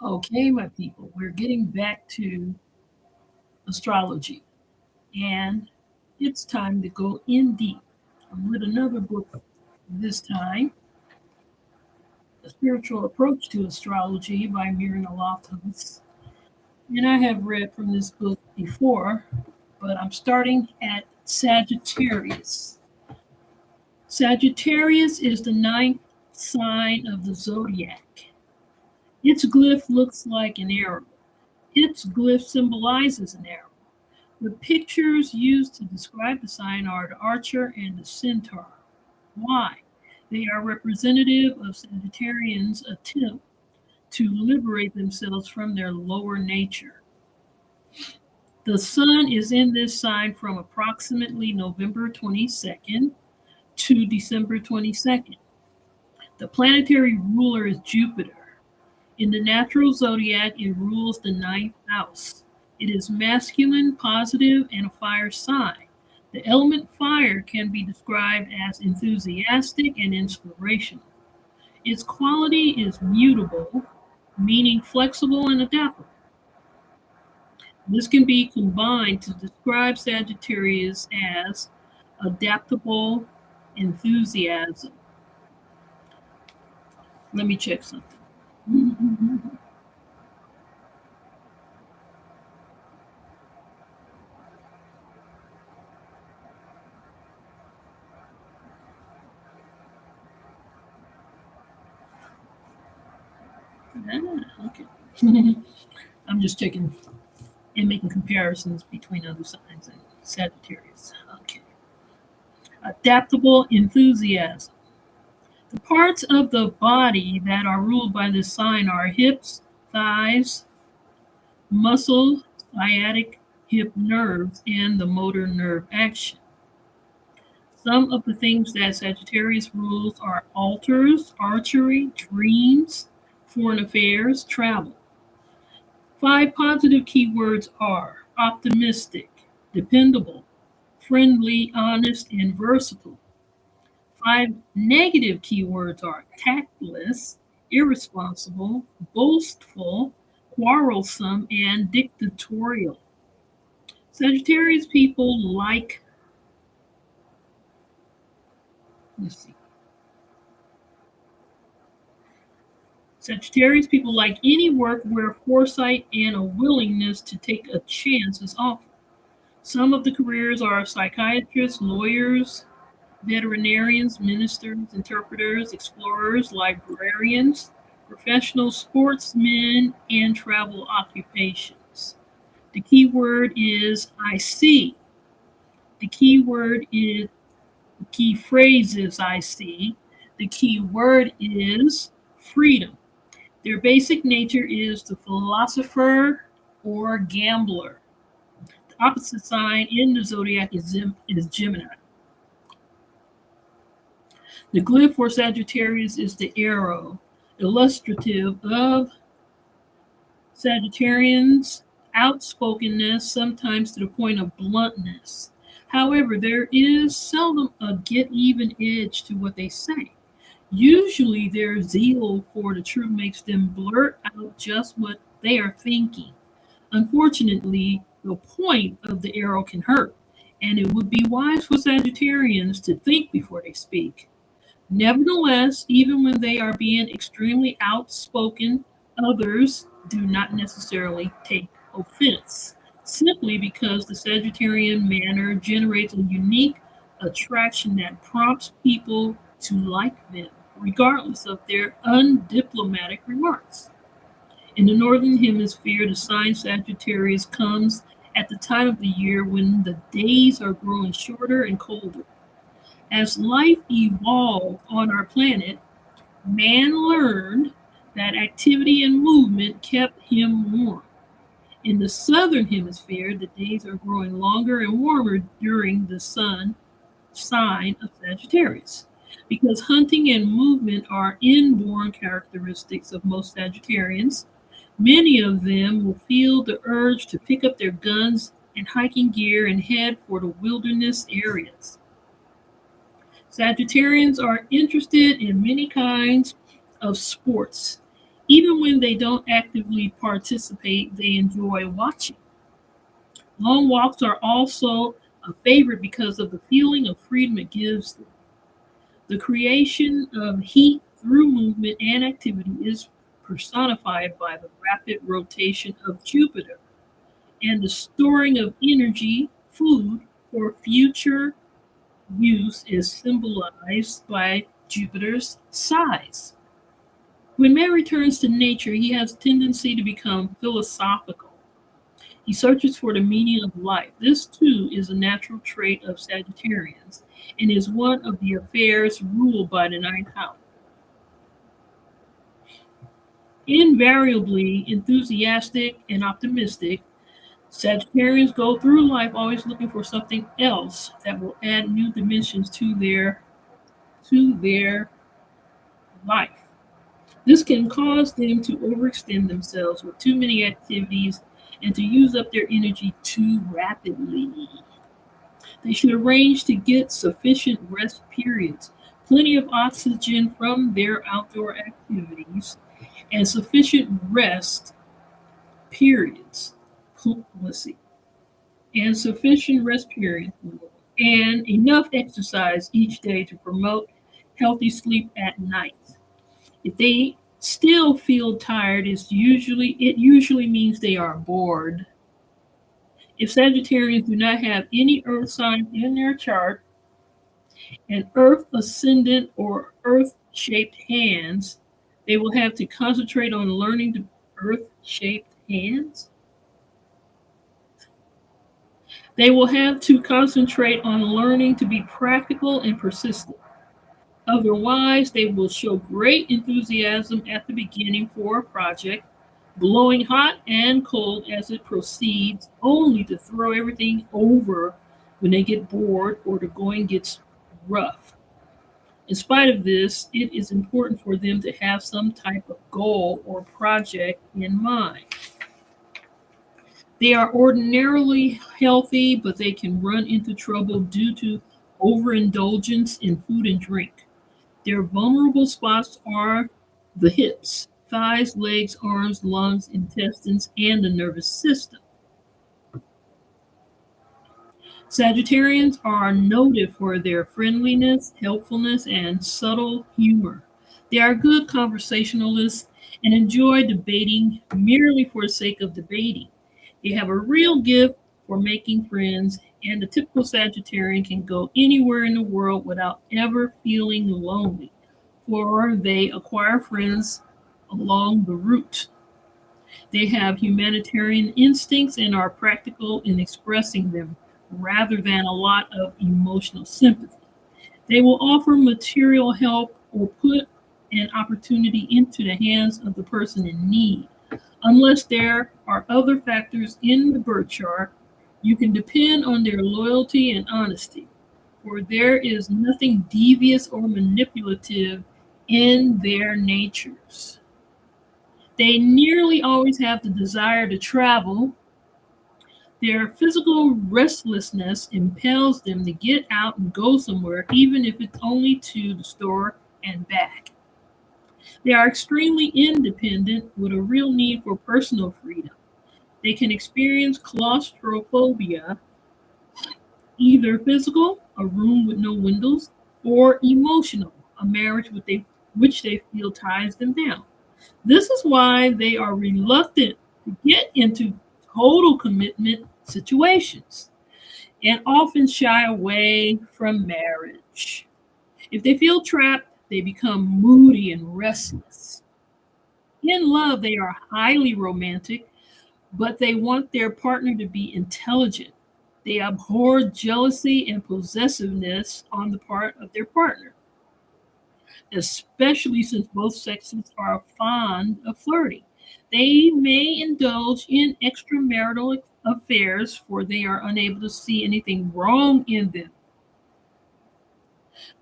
Okay, my people, we're getting back to astrology, and it's time to go in deep. I'm with another book this time, A Spiritual Approach to Astrology by Myrna Loftus. And I have read from this book before, but I'm starting at Sagittarius. Sagittarius is the ninth sign of the zodiac. Its glyph looks like an arrow. Its glyph symbolizes an arrow. The pictures used to describe the sign are the archer and the centaur. Why? They are representative of Sagittarians' attempt to liberate themselves from their lower nature. The sun is in this sign from approximately November 22nd to December 22nd. The planetary ruler is Jupiter. In the natural zodiac, it rules the ninth house. It is masculine, positive, and a fire sign. The element fire can be described as enthusiastic and inspirational. Its quality is mutable, meaning flexible and adaptable. This can be combined to describe Sagittarius as adaptable enthusiasm. Let me check something. Okay. I'm just checking and making comparisons between other signs and Sagittarius. Okay. Adaptable enthusiasm. The parts of the body that are ruled by this sign are hips, thighs, muscle, sciatic hip nerves, and the motor nerve action. Some of the things that Sagittarius rules are altars, archery, dreams, foreign affairs, travel. 5 positive keywords are optimistic, dependable, friendly, honest, and versatile. 5 negative keywords are tactless, irresponsible, boastful, quarrelsome, and dictatorial. Sagittarius people like, let's see, Sagittarius people like any work where foresight and a willingness to take a chance is offered. Some of the careers are psychiatrists, lawyers, veterinarians, ministers, interpreters, explorers, librarians, professional sportsmen, and travel occupations. The key word is I see. The key word is the key phrase is I see. The key word is freedom. Their basic nature is the philosopher or gambler. The opposite sign in the zodiac is Gemini. The glyph for Sagittarius is the arrow, illustrative of Sagittarians' outspokenness, sometimes to the point of bluntness. However, there is seldom a get even edge to what they say. Usually, their zeal for the truth makes them blurt out just what they are thinking. Unfortunately, the point of the arrow can hurt, and it would be wise for Sagittarians to think before they speak. Nevertheless, even when they are being extremely outspoken, others do not necessarily take offense, simply because the Sagittarian manner generates a unique attraction that prompts people to like them, regardless of their undiplomatic remarks. In the Northern Hemisphere, the sign Sagittarius comes at the time of the year when the days are growing shorter and colder. As life evolved on our planet, man learned that activity and movement kept him warm. In the southern hemisphere, the days are growing longer and warmer during the sun sign of Sagittarius. Because hunting and movement are inborn characteristics of most Sagittarians, many of them will feel the urge to pick up their guns and hiking gear and head for the wilderness areas. Sagittarians are interested in many kinds of sports, Even when they don't actively participate, they enjoy watching. Long walks are also a favorite because of the feeling of freedom it gives them. The creation of heat through movement and activity is personified by the rapid rotation of Jupiter, and the storing of energy, food, for future use is symbolized by Jupiter's size. When man returns to nature, he has a tendency to become philosophical. He searches for the meaning of life. This, too, is a natural trait of Sagittarians and is one of the affairs ruled by the ninth house. Invariably enthusiastic and optimistic, Sagittarians go through life always looking for something else that will add new dimensions to their life. This can cause them to overextend themselves with too many activities and to use up their energy too rapidly. They should arrange to get sufficient rest periods, plenty of oxygen from their outdoor activities, and sufficient rest periods. Let's see. And sufficient rest periods and enough exercise each day to promote healthy sleep at night. If they still feel tired, it usually means they are bored. If Sagittarians do not have any earth sign in their chart, and earth ascendant or earth shaped hands, they will have to concentrate on learning to earth shaped hands. They will have to concentrate on learning to be practical and persistent. Otherwise, they will show great enthusiasm at the beginning for a project, blowing hot and cold as it proceeds, only to throw everything over when they get bored or the going gets rough. In spite of this, it is important for them to have some type of goal or project in mind. They are ordinarily healthy, but they can run into trouble due to overindulgence in food and drink. Their vulnerable spots are the hips, thighs, legs, arms, lungs, intestines, and the nervous system. Sagittarians are noted for their friendliness, helpfulness, and subtle humor. They are good conversationalists and enjoy debating merely for the sake of debating. They have a real gift for making friends, and the typical Sagittarian can go anywhere in the world without ever feeling lonely, for they acquire friends along the route. They have humanitarian instincts and are practical in expressing them rather than a lot of emotional sympathy. They will offer material help or put an opportunity into the hands of the person in need. Unless there are other factors in the birth chart, you can depend on their loyalty and honesty, for there is nothing devious or manipulative in their natures. They nearly always have the desire to travel. Their physical restlessness impels them to get out and go somewhere, even if it's only to the store and back. They are extremely independent with a real need for personal freedom. They can experience claustrophobia, either physical, a room with no windows, or emotional, a marriage which they feel ties them down. This is why they are reluctant to get into total commitment situations and often shy away from marriage. If they feel trapped, they become moody and restless. In love, they are highly romantic, but they want their partner to be intelligent. They abhor jealousy and possessiveness on the part of their partner, especially since both sexes are fond of flirting. They may indulge in extramarital affairs, for they are unable to see anything wrong in them.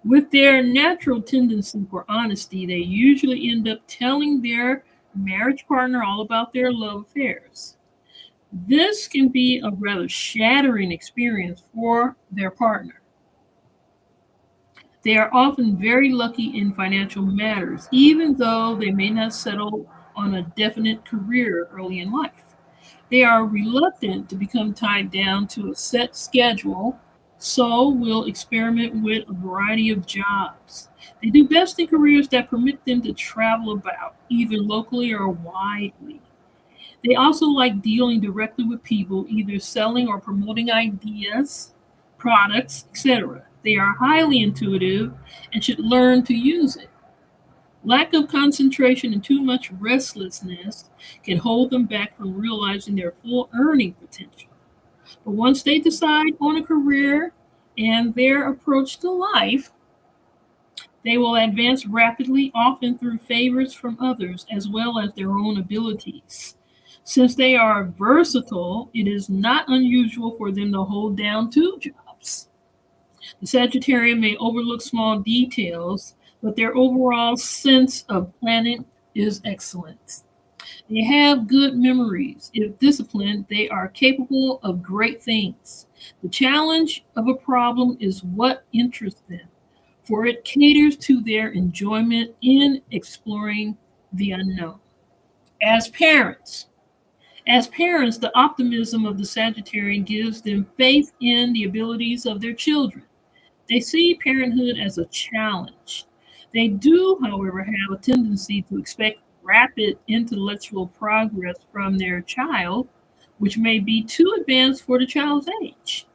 With their natural tendency for honesty, they usually end up telling their marriage partner all about their love affairs. This can be a rather shattering experience for their partner. They are often very lucky in financial matters, even though they may not settle on a definite career early in life. They are reluctant to become tied down to a set schedule, so will experiment with a variety of jobs. They do best in careers that permit them to travel about, either locally or widely. They also like dealing directly with people, either selling or promoting ideas, products, etc. They are highly intuitive and should learn to use it. Lack of concentration and too much restlessness can hold them back from realizing their full earning potential. But once they decide on a career and their approach to life, they will advance rapidly, often through favors from others as well as their own abilities. Since they are versatile, it is not unusual for them to hold down two jobs. The Sagittarian may overlook small details, but their overall sense of planning is excellent. They have good memories. If disciplined, they are capable of great things. The challenge of a problem is what interests them, for it caters to their enjoyment in exploring the unknown. As parents, as parents, the optimism of the Sagittarian gives them faith in the abilities of their children. They see parenthood as a challenge. They do, however, have a tendency to expect rapid intellectual progress from their child, which may be too advanced for the child's age.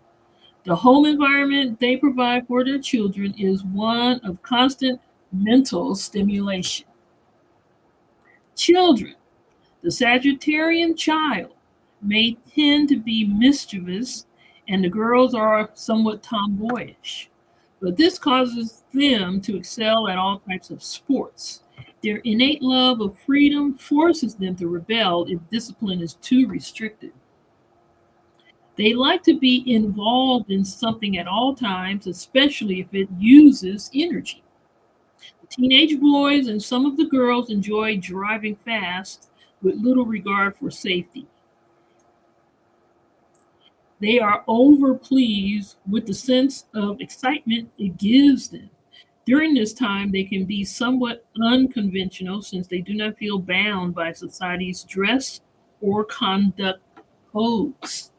The home environment they provide for their children is one of constant mental stimulation. Children, the Sagittarian child may tend to be mischievous, and the girls are somewhat tomboyish. But this causes them to excel at all types of sports. Their innate love of freedom forces them to rebel if discipline is too restrictive. They like to be involved in something at all times, especially if it uses energy. Teenage boys and some of the girls enjoy driving fast with little regard for safety. They are overpleased with the sense of excitement it gives them. During this time, they can be somewhat unconventional since they do not feel bound by society's dress or conduct codes.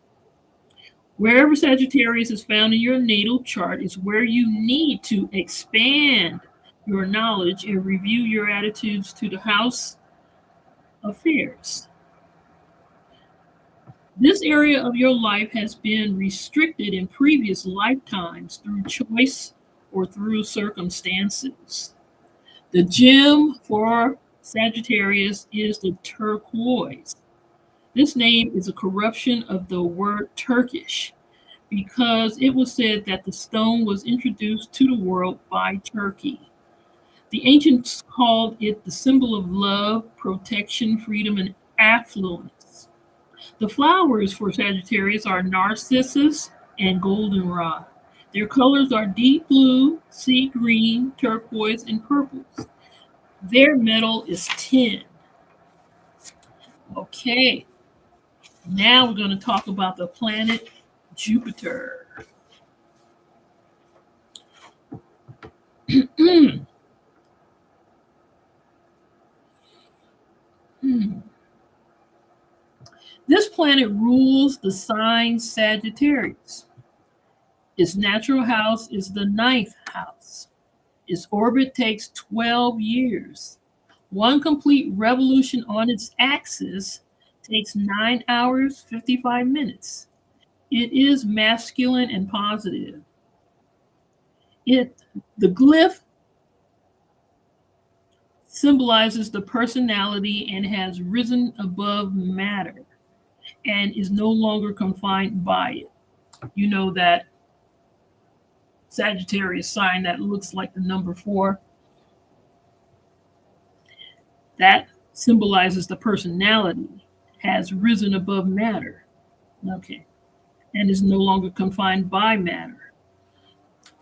Wherever Sagittarius is found in your natal chart is where you need to expand your knowledge and review your attitudes to the house affairs. This area of your life has been restricted in previous lifetimes through choice or through circumstances. The gem for Sagittarius is the turquoise. This name is a corruption of the word Turkish because it was said that the stone was introduced to the world by Turkey. The ancients called it the symbol of love, protection, freedom, and affluence. The flowers for Sagittarius are narcissus and goldenrod. Their colors are deep blue, sea green, turquoise, and purple. Their metal is tin. Okay, now we're going to talk about the planet Jupiter. This planet rules the sign Sagittarius. Its natural house is the ninth house. Its orbit takes 12 years. One complete revolution on its axis takes 9 hours, 55 minutes. It is masculine and positive. The glyph symbolizes the personality and has risen above matter and is no longer confined by it. You know that Sagittarius sign that looks like the number 4, that symbolizes the personality has risen above matter. Okay. And is no longer confined by matter.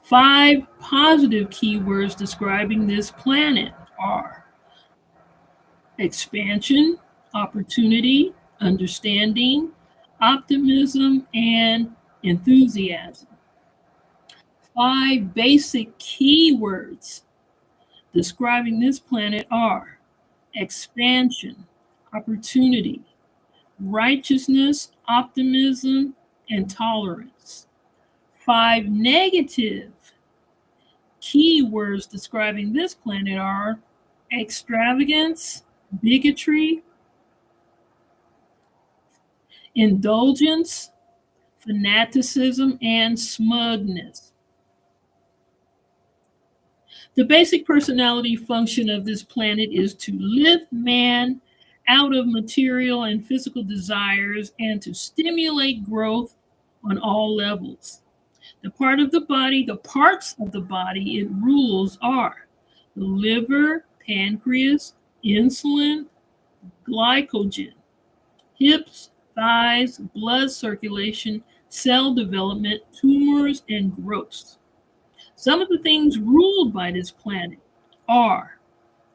5 positive keywords describing this planet are expansion, opportunity, understanding, optimism, and enthusiasm. 5 basic keywords describing this planet are expansion, opportunity, righteousness, optimism, and tolerance. 5 negative key words describing this planet are extravagance, bigotry, indulgence, fanaticism, and smugness. The basic personality function of this planet is to lift man out of material and physical desires and to stimulate growth on all levels. The parts of the body it rules are the liver, pancreas, insulin, glycogen, hips, thighs, blood circulation, cell development, tumors, and growth. Some of the things ruled by this planet are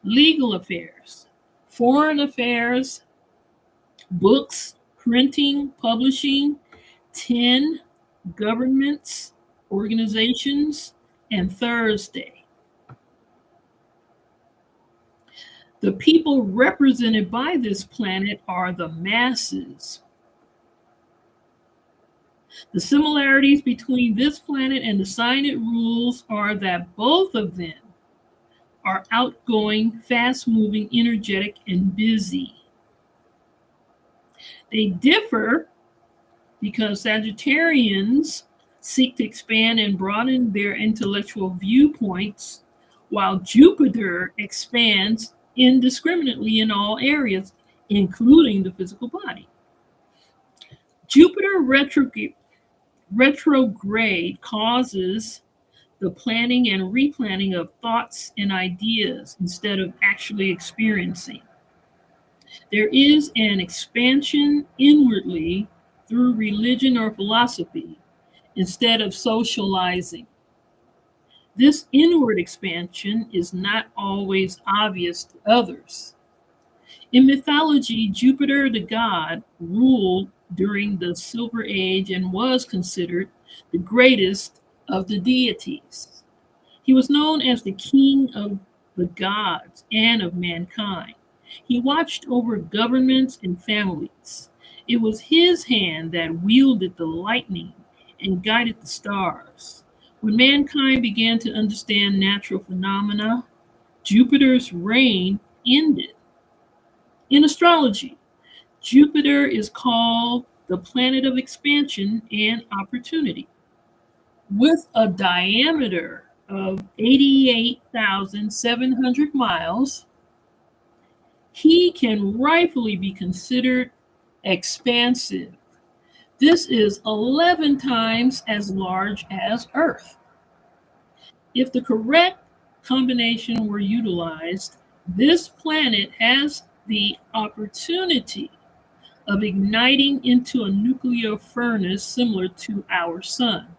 legal affairs, foreign affairs, books, printing, publishing, 10, governments, organizations, and Thursday. The people represented by this planet are the masses. The similarities between this planet and the sign it rules are that both of them are outgoing, fast moving, energetic, and busy. They differ because Sagittarians seek to expand and broaden their intellectual viewpoints, while Jupiter expands indiscriminately in all areas, including the physical body. Jupiter retrograde causes the planning and replanning of thoughts and ideas instead of actually experiencing. There is an expansion inwardly through religion or philosophy instead of socializing. This inward expansion is not always obvious to others. In mythology, Jupiter the god ruled during the Silver Age and was considered the greatest of the deities. He was known as the king of the gods and of mankind. He watched over governments and families. It was his hand that wielded the lightning and guided the stars. When mankind began to understand natural phenomena, Jupiter's reign ended. In astrology, Jupiter is called the planet of expansion and opportunity. With a diameter of 88,700 miles, he can rightfully be considered expansive. This is 11 times as large as Earth. If the correct combination were utilized, this planet has the opportunity of igniting into a nuclear furnace similar to our sun.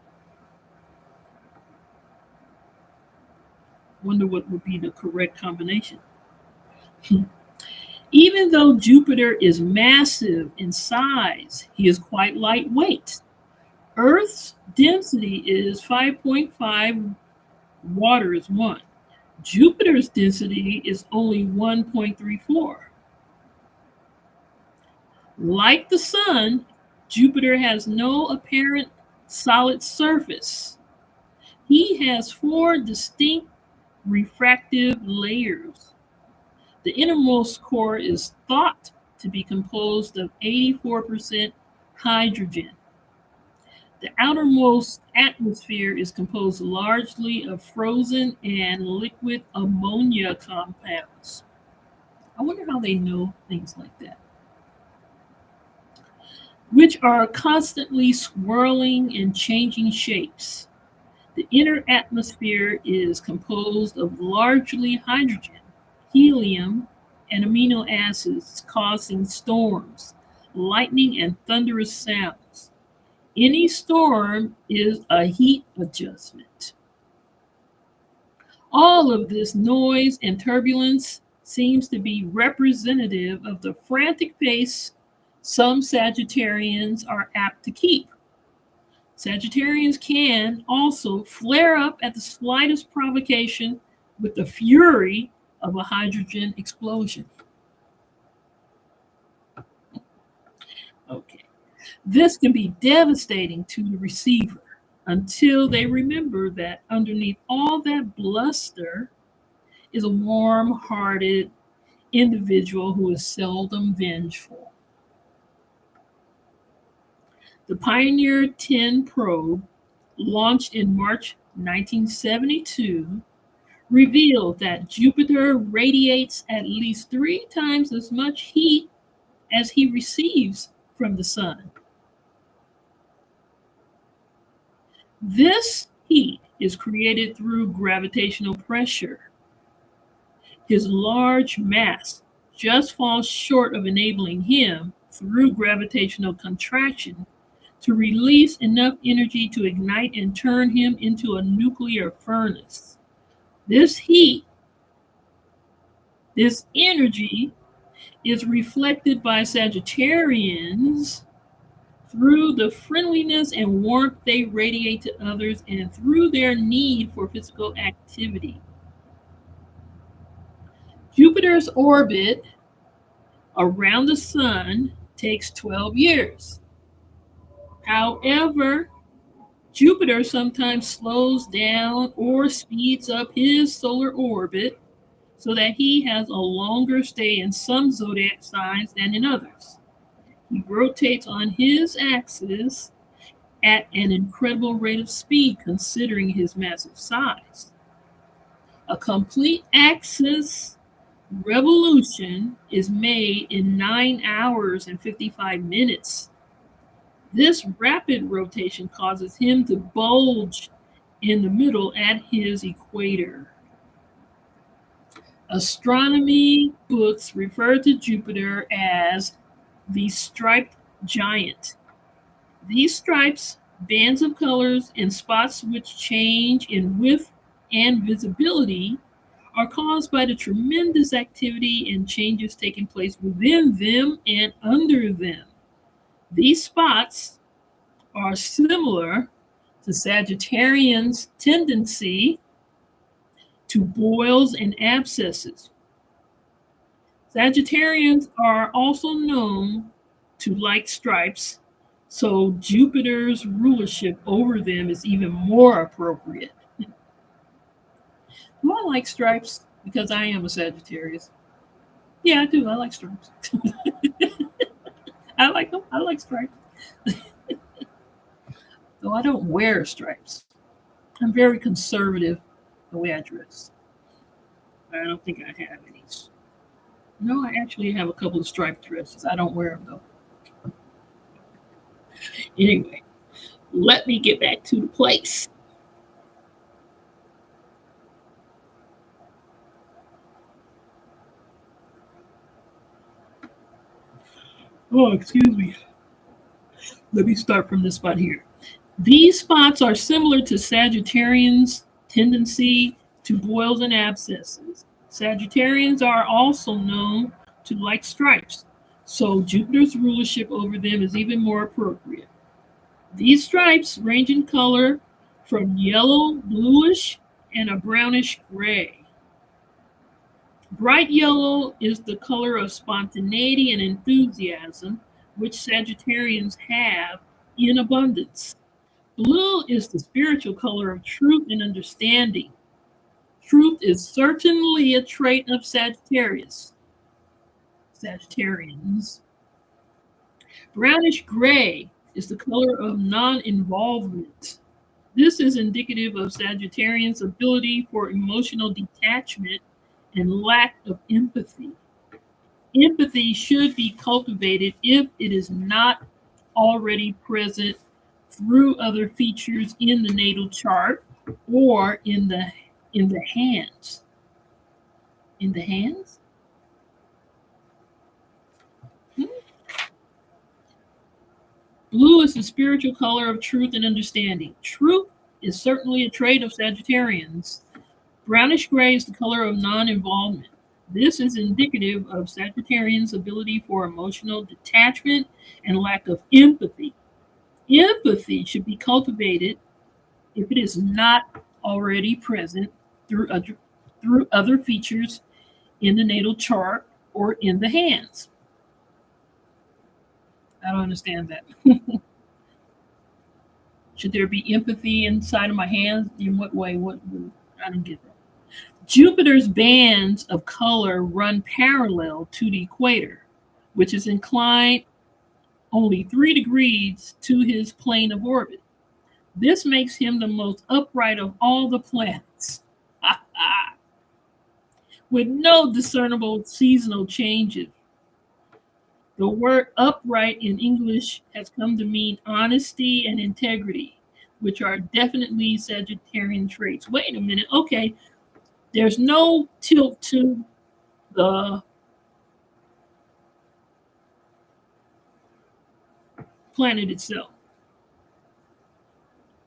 Wonder what would be the correct combination. Even though Jupiter is massive in size, he is quite lightweight. Earth's density is 5.5, water is 1. Jupiter's density is only 1.34. Like the sun, Jupiter has no apparent solid surface. He has 4 distinct refractive layers. The innermost core is thought to be composed of 84% hydrogen. The outermost atmosphere is composed largely of frozen and liquid ammonia compounds. I wonder how they know things like that, which are constantly swirling and changing shapes. The inner atmosphere is composed of largely hydrogen, helium, and amino acids, causing storms, lightning, and thunderous sounds. Any storm is a heat adjustment. All of this noise and turbulence seems to be representative of the frantic pace some Sagittarians are apt to keep. Sagittarians can also flare up at the slightest provocation with the fury of a hydrogen explosion. Okay. This can be devastating to the receiver until they remember that underneath all that bluster is a warm hearted individual who is seldom vengeful. The Pioneer 10 probe, launched in March 1972, revealed that Jupiter radiates at least 3 times as much heat as he receives from the sun. This heat is created through gravitational pressure. His large mass just falls short of enabling him, through gravitational contraction, to release enough energy to ignite and turn him into a nuclear furnace. This heat, this energy, is reflected by Sagittarians through the friendliness and warmth they radiate to others and through their need for physical activity. Jupiter's orbit around the sun takes 12 years. However, Jupiter sometimes slows down or speeds up his solar orbit so that he has a longer stay in some zodiac signs than in others. He rotates on his axis at an incredible rate of speed considering his massive size. A complete axis revolution is made in 9 hours and 55 minutes. This rapid rotation causes him to bulge in the middle at his equator. Astronomy books refer to Jupiter as the striped giant. These stripes, bands of colors, and spots which change in width and visibility are caused by the tremendous activity and changes taking place within them and under them. These spots are similar to Sagittarians' tendency to boils and abscesses. Sagittarians are also known to like stripes, so Jupiter's rulership over them is even more appropriate. Do I like stripes? Because I am a Sagittarius. Yeah, I do. I like stripes. I like them. I like stripes. Though I don't wear stripes. I'm very conservative the way I dress. I don't think I have any. No, I actually have a couple of striped dresses. I don't wear them though. Anyway, let me get back to the place. Oh, excuse me. Let me start from this spot here. These spots are similar to Sagittarians' tendency to boils and abscesses. Sagittarians are also known to like stripes, so Jupiter's rulership over them is even more appropriate. These stripes range in color from yellow, bluish, and a brownish gray. Bright yellow is the color of spontaneity and enthusiasm, which Sagittarians have in abundance. Blue is the spiritual color of truth and understanding. Truth is certainly a trait of Sagittarians. Brownish gray is the color of non involvement. This is indicative of Sagittarians' ability for emotional detachment and lack of empathy. Empathy should be cultivated if it is not already present through other features in the natal chart or in the hands. In the hands? Hmm? Blue is the spiritual color of truth and understanding. Truth is certainly a trait of Sagittarians. Brownish gray is the color of non involvement. This is indicative of Sagittarians' ability for emotional detachment and lack of empathy. Empathy should be cultivated if it is not already present through other features in the natal chart or in the hands. I don't understand that. Should there be empathy inside of my hands? In what way? What? I don't get that. Jupiter's bands of color run parallel to the equator, which is inclined only 3 degrees to his plane of orbit. This makes him the most upright of all the planets, with no discernible seasonal changes. The word upright in English has come to mean honesty and integrity, which are definitely Sagittarian traits. Wait a minute. Okay. There's no tilt to the planet itself.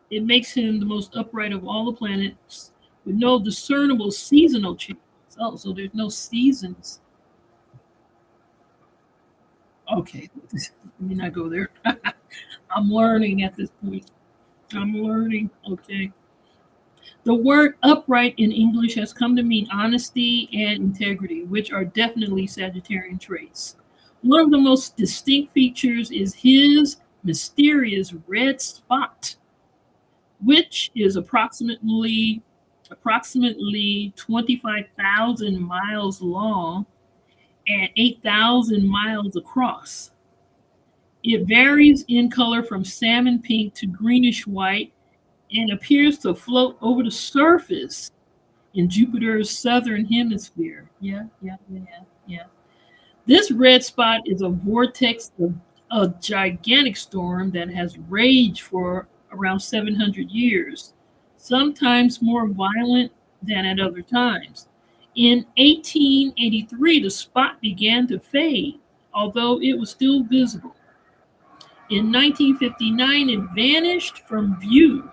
It makes him the most upright of all the planets with no discernible seasonal change. Oh, so there's no seasons. Okay. Let me not go there. I'm learning at this point. I'm learning. Okay. The word upright in English has come to mean honesty and integrity, which are definitely Sagittarian traits. One of the most distinct features is his mysterious red spot, which is approximately 25,000 miles long and 8,000 miles across. It varies in color from salmon pink to greenish white and appears to float over the surface in Jupiter's southern hemisphere. Yeah, yeah, yeah, yeah. This red spot is a vortex of a gigantic storm that has raged for around 700 years, sometimes more violent than at other times. In 1883, the spot began to fade, although it was still visible. In 1959, it vanished from view,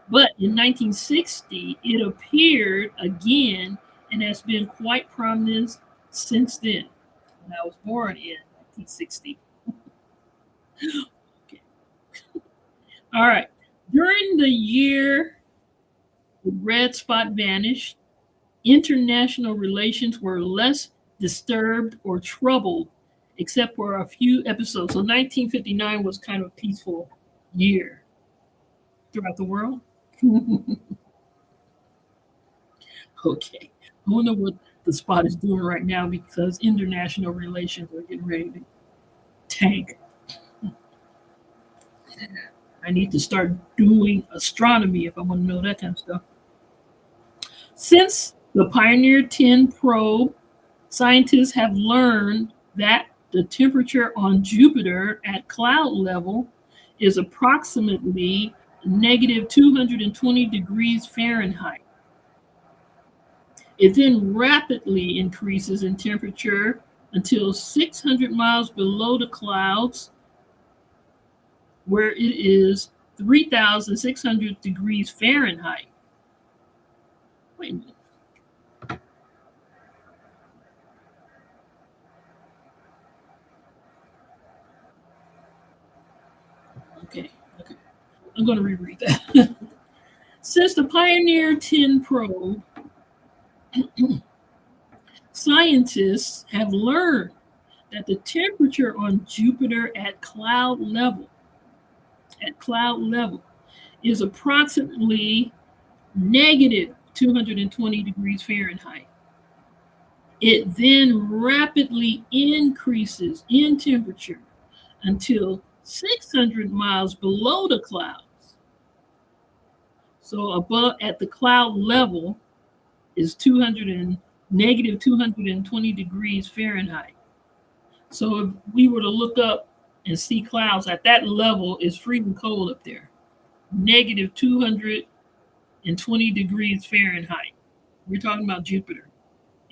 but in 1960, it appeared again and has been quite prominent since then. And I was born in 1960. Okay. All right. During the year the red spot vanished, international relations were less disturbed or troubled, except for a few episodes. So 1959 was kind of a peaceful year throughout the world. Okay. I wonder what the spot is doing right now because international relations are getting ready to tank. I need to start doing astronomy if I want to know that kind of stuff. Since the Pioneer 10 probe, scientists have learned that the temperature on Jupiter at cloud level is approximately negative 220 degrees Fahrenheit. It then rapidly increases in temperature until 600 miles below the clouds, where it is 3,600 degrees Fahrenheit. Wait a minute. Okay, okay. I'm going to reread that. Since the Pioneer 10 probe, scientists have learned that the temperature on Jupiter at cloud level is approximately negative 220 degrees Fahrenheit. It then rapidly increases in temperature until 600 miles below the clouds. So above at the cloud level is negative 220 degrees Fahrenheit. So if we were to look up and see clouds at that level, it's freezing cold up there. Negative 220 degrees Fahrenheit. We're talking about Jupiter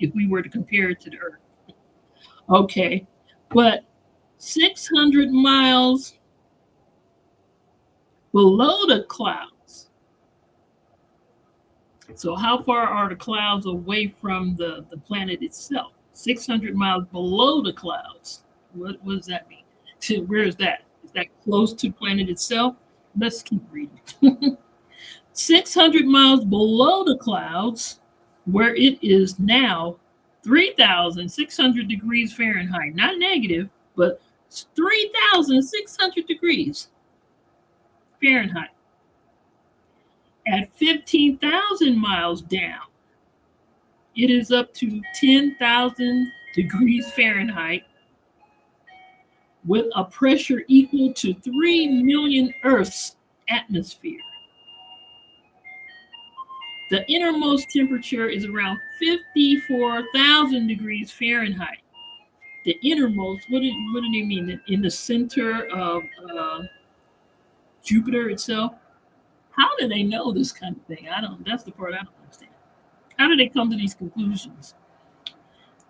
if we were to compare it to the Earth. Okay. But 600 miles below the clouds. So, how far are the clouds away from the planet itself? 600 miles below the clouds. What does that mean? Where is that? Is that close to the planet itself? Let's keep reading. 600 miles below the clouds, where it is now 3,600 degrees Fahrenheit, not negative, but It's 3,600 degrees Fahrenheit. At 15,000 miles down, it is up to 10,000 degrees Fahrenheit with a pressure equal to 3 million Earth's atmosphere. The innermost temperature is around 54,000 degrees Fahrenheit. The innermost, what do they mean? In the center of Jupiter itself? How do they know this kind of thing? I don't, that's the part I don't understand. How do they come to these conclusions?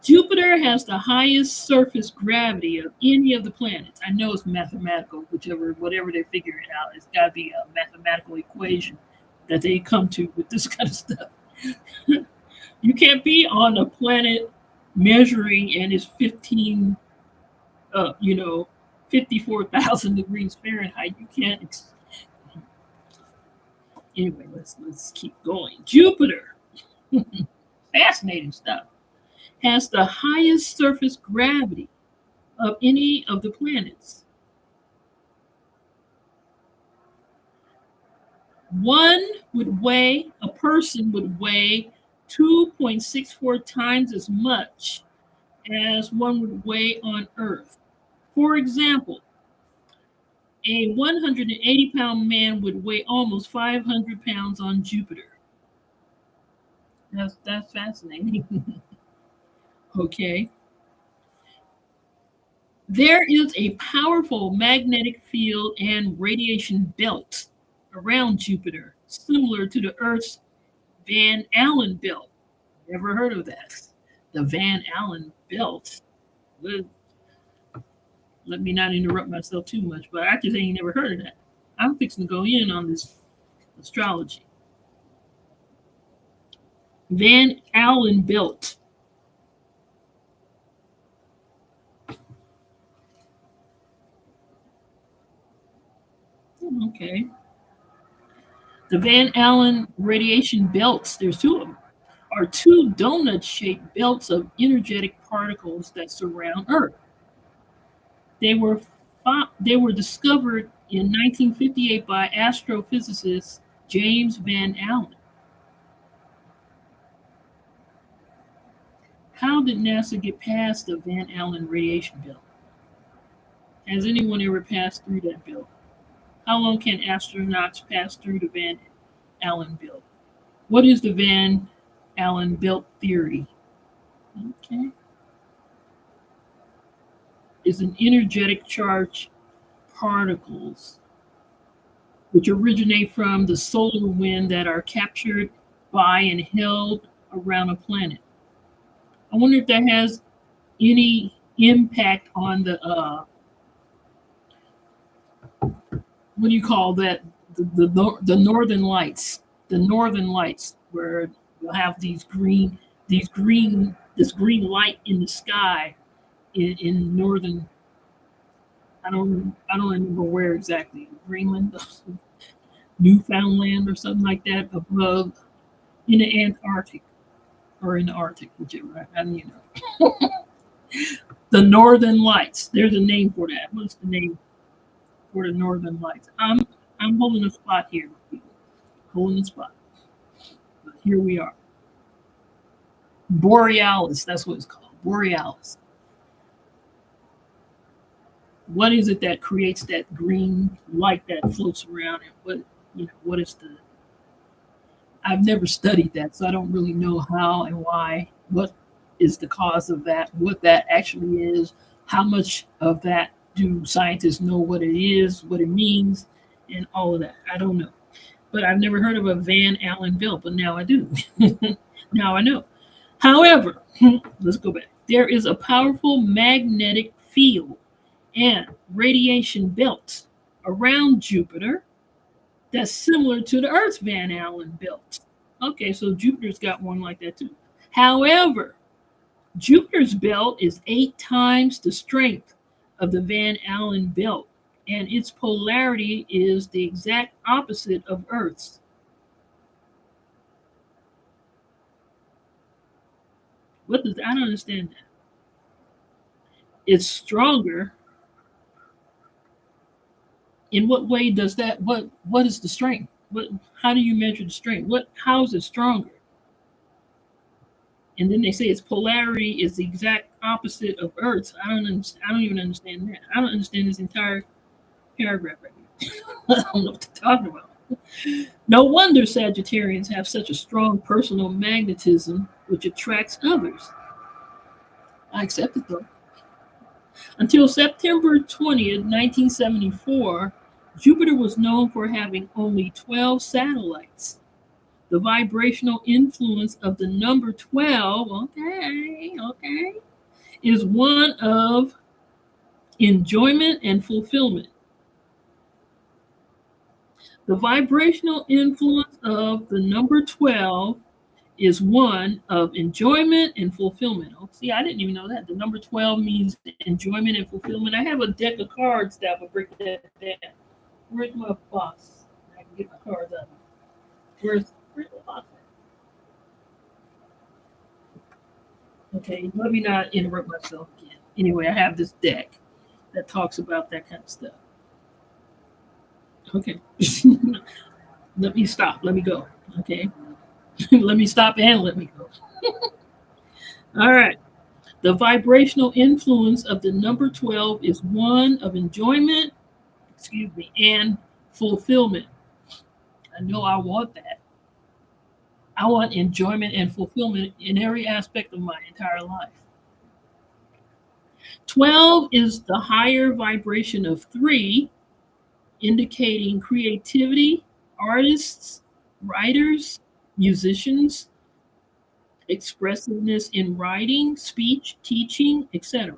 Jupiter has the highest surface gravity of any of the planets. I know it's mathematical, whatever they figure it out. It's got to be a mathematical equation that they come to with this kind of stuff. You can't be on a planet measuring and it's 54,000 degrees Fahrenheit. You can't. Anyway, let's keep going. Jupiter, fascinating stuff, has the highest surface gravity of any of the planets. A person would weigh 2.64 times as much as one would weigh on Earth. For example, a 180-pound man would weigh almost 500 pounds on Jupiter. That's fascinating. Okay. There is a powerful magnetic field and radiation belt around Jupiter, similar to the Earth's Van Allen belt. Never heard of that. The Van Allen belt. Let, let me not interrupt myself too much, but I just ain't never heard of that. I'm fixing to go in on this astrology. Van Allen belt. Okay. The Van Allen radiation belts, there's two of them, are two donut shaped belts of energetic particles that surround Earth. They were, they were discovered in 1958 by astrophysicist James Van Allen. How did NASA get past the Van Allen radiation belt? Has anyone ever passed through that belt? How long can astronauts pass through the Van Allen belt? What is the Van Allen belt theory? Okay. Is an energetic charge particles which originate from the solar wind that are captured by and held around a planet. I wonder if that has any impact on the what do you call that? The northern lights. The northern lights, where you'll have this green light in the sky in northern. I don't remember where exactly. Greenland, Newfoundland, or something like that, above in the Antarctic or in the Arctic, whichever. The Northern Lights. There's a name for that. What's the name for the Northern Lights? I'm holding a spot here, people. Holding a spot. But here we are. Borealis. That's what it's called. Borealis. What is it that creates that green light that floats around? And what is the? I've never studied that, so I don't really know how and why. What is the cause of that? What that actually is? How much of that do scientists know what it is, what it means, and all of that? I don't know. But I've never heard of a Van Allen belt, but now I do. Now I know. However, let's go back. There is a powerful magnetic field and radiation belt around Jupiter that's similar to the Earth's Van Allen belt. Okay, so Jupiter's got one like that too. However, Jupiter's belt is 8 times the strength of the Van Allen belt, and its polarity is the exact opposite of Earth's. I don't understand that. It's stronger. In what way does that, what is the strength? How do you measure the strength? How is it stronger? And then they say its polarity is the exact opposite of Earth's. I don't even understand that. I don't understand this entire paragraph right here. I don't know what to talk about. No wonder Sagittarians have such a strong personal magnetism which attracts others. I accept it though. Until September 20th, 1974, Jupiter was known for having only 12 satellites. The vibrational influence of the number 12, okay, is one of enjoyment and fulfillment. The vibrational influence of the number 12 is one of enjoyment and fulfillment. Oh, see, I didn't even know that. The number 12 means enjoyment and fulfillment. I have a deck of cards that will break that down. Where's my box? I can get my cards out. Where's the box? Okay, let me not interrupt myself again. Anyway, I have this deck that talks about that kind of stuff. Okay. Let me stop. Let me go. Okay. Let me stop and let me go. All right. The vibrational influence of the number 12 is one of enjoyment, and fulfillment. I know I want that. I want enjoyment and fulfillment in every aspect of my entire life. 12 is the higher vibration of 3, indicating creativity, artists, writers, musicians, expressiveness in writing, speech, teaching, etc.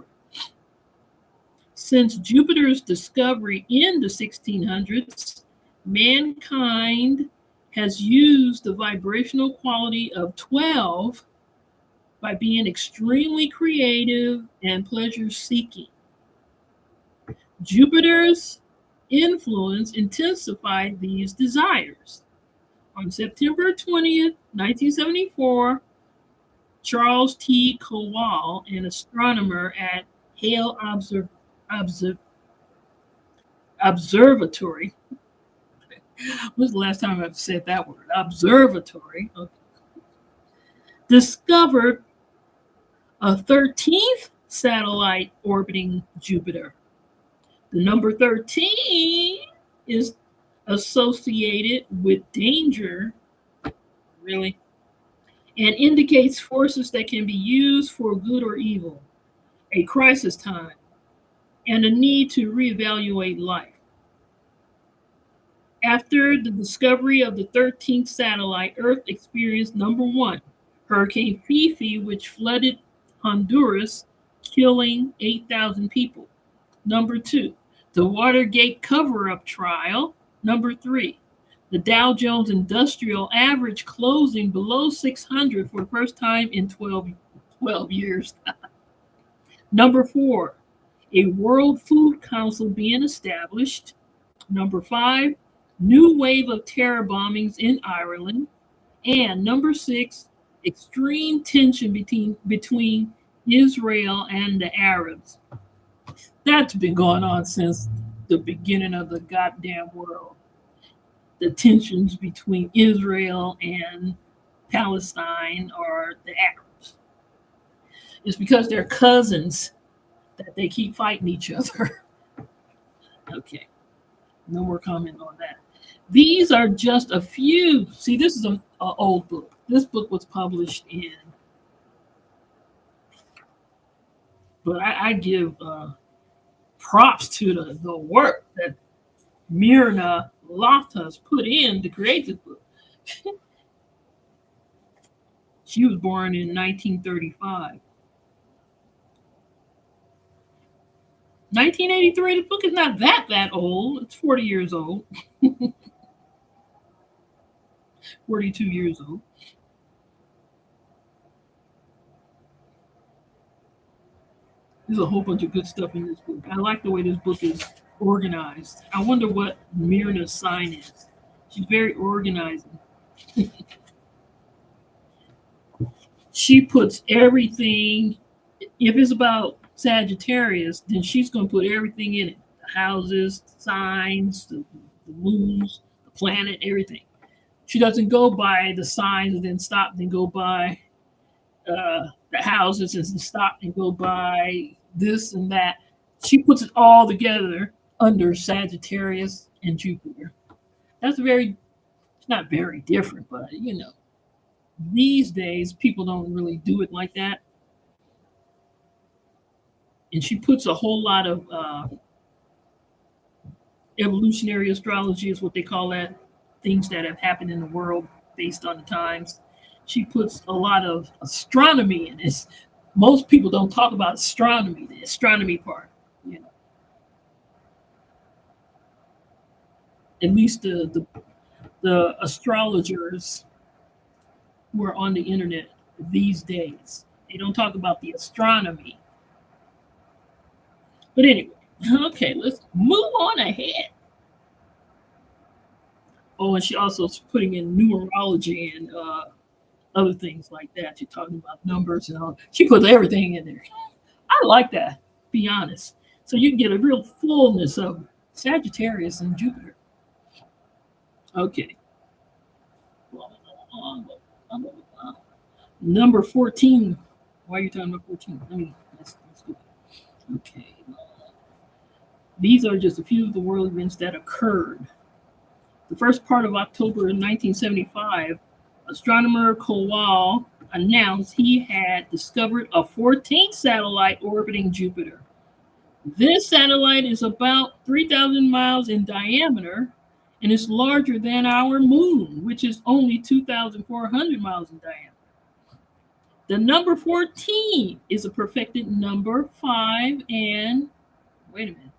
Since Jupiter's discovery in the 1600s, mankind has used the vibrational quality of 12 by being extremely creative and pleasure seeking. Jupiter's influence intensified these desires. On September 20th, 1974, Charles T. Kowal, an astronomer at Hale Observatory. When's the last time I've said that word? Observatory. Okay. Discovered a 13th satellite orbiting Jupiter. The number 13 is associated with danger, really, and indicates forces that can be used for good or evil, a crisis time, and a need to reevaluate life. After the discovery of the 13th satellite, Earth experienced number 1, Hurricane Fifi, which flooded Honduras, killing 8,000 people. Number 2, the Watergate cover-up trial. Number 3, the Dow Jones Industrial Average closing below 600 for the first time in 12 years. Number 4, a World Food Council being established. Number 5, new wave of terror bombings in Ireland. And number 6, extreme tension between Israel and the Arabs. That's been going on since the beginning of the goddamn world. The tensions between Israel and Palestine or the Arabs. It's because they're cousins that they keep fighting each other. Okay, no more comment on that. These are just a few. See, this is an old book. This book was published in, but I give props to the work that Myrna Loftus put in to create this book. She was born in 1935. 1983, the book is not that old. It's 40 years old. 42 years old. There's a whole bunch of good stuff in this book. I like the way this book is organized. I wonder what Myrna's sign is. She's very organizing. She puts everything, if it's about Sagittarius, then she's going to put everything in it. houses, signs, the moons, the planet, everything. She doesn't go by the signs and then stop and go by the houses and stop and go by this and that. She puts it all together under Sagittarius and Jupiter. That's very, it's not very different, but these days people don't really do it like that. And she puts a whole lot of evolutionary astrology, is what they call that, things that have happened in the world based on the times. She puts a lot of astronomy in this. Most people don't talk about astronomy, the astronomy part. You know, at least the astrologers who are on the internet these days. They don't talk about the astronomy. But anyway, okay, let's move on ahead. Oh, and she also is putting in numerology and other things like that. She's talking about numbers and all. She puts everything in there. I like that, be honest. So you can get a real fullness of Sagittarius and Jupiter. Okay. Number 14. Why are you talking about 14? Let's go. Okay. These are just a few of the world events that occurred. The first part of October 1975, astronomer Kowal announced he had discovered a 14th satellite orbiting Jupiter. This satellite is about 3,000 miles in diameter and is larger than our moon, which is only 2,400 miles in diameter. The number 14 is a perfected number 5 and, wait a minute,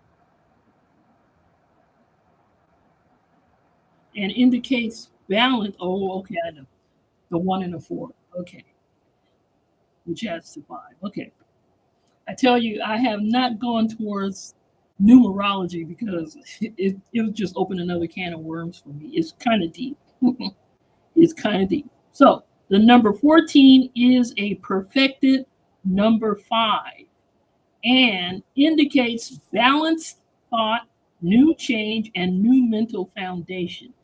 and indicates balance. Oh, okay, I know. The 1 and the 4. Okay, which adds to 5. Okay. I tell you, I have not gone towards numerology because it would just open another can of worms for me. It's kind of deep. It's kind of deep. So the number 14 is a perfected number 5 and indicates balanced thought, new change, and new mental foundations.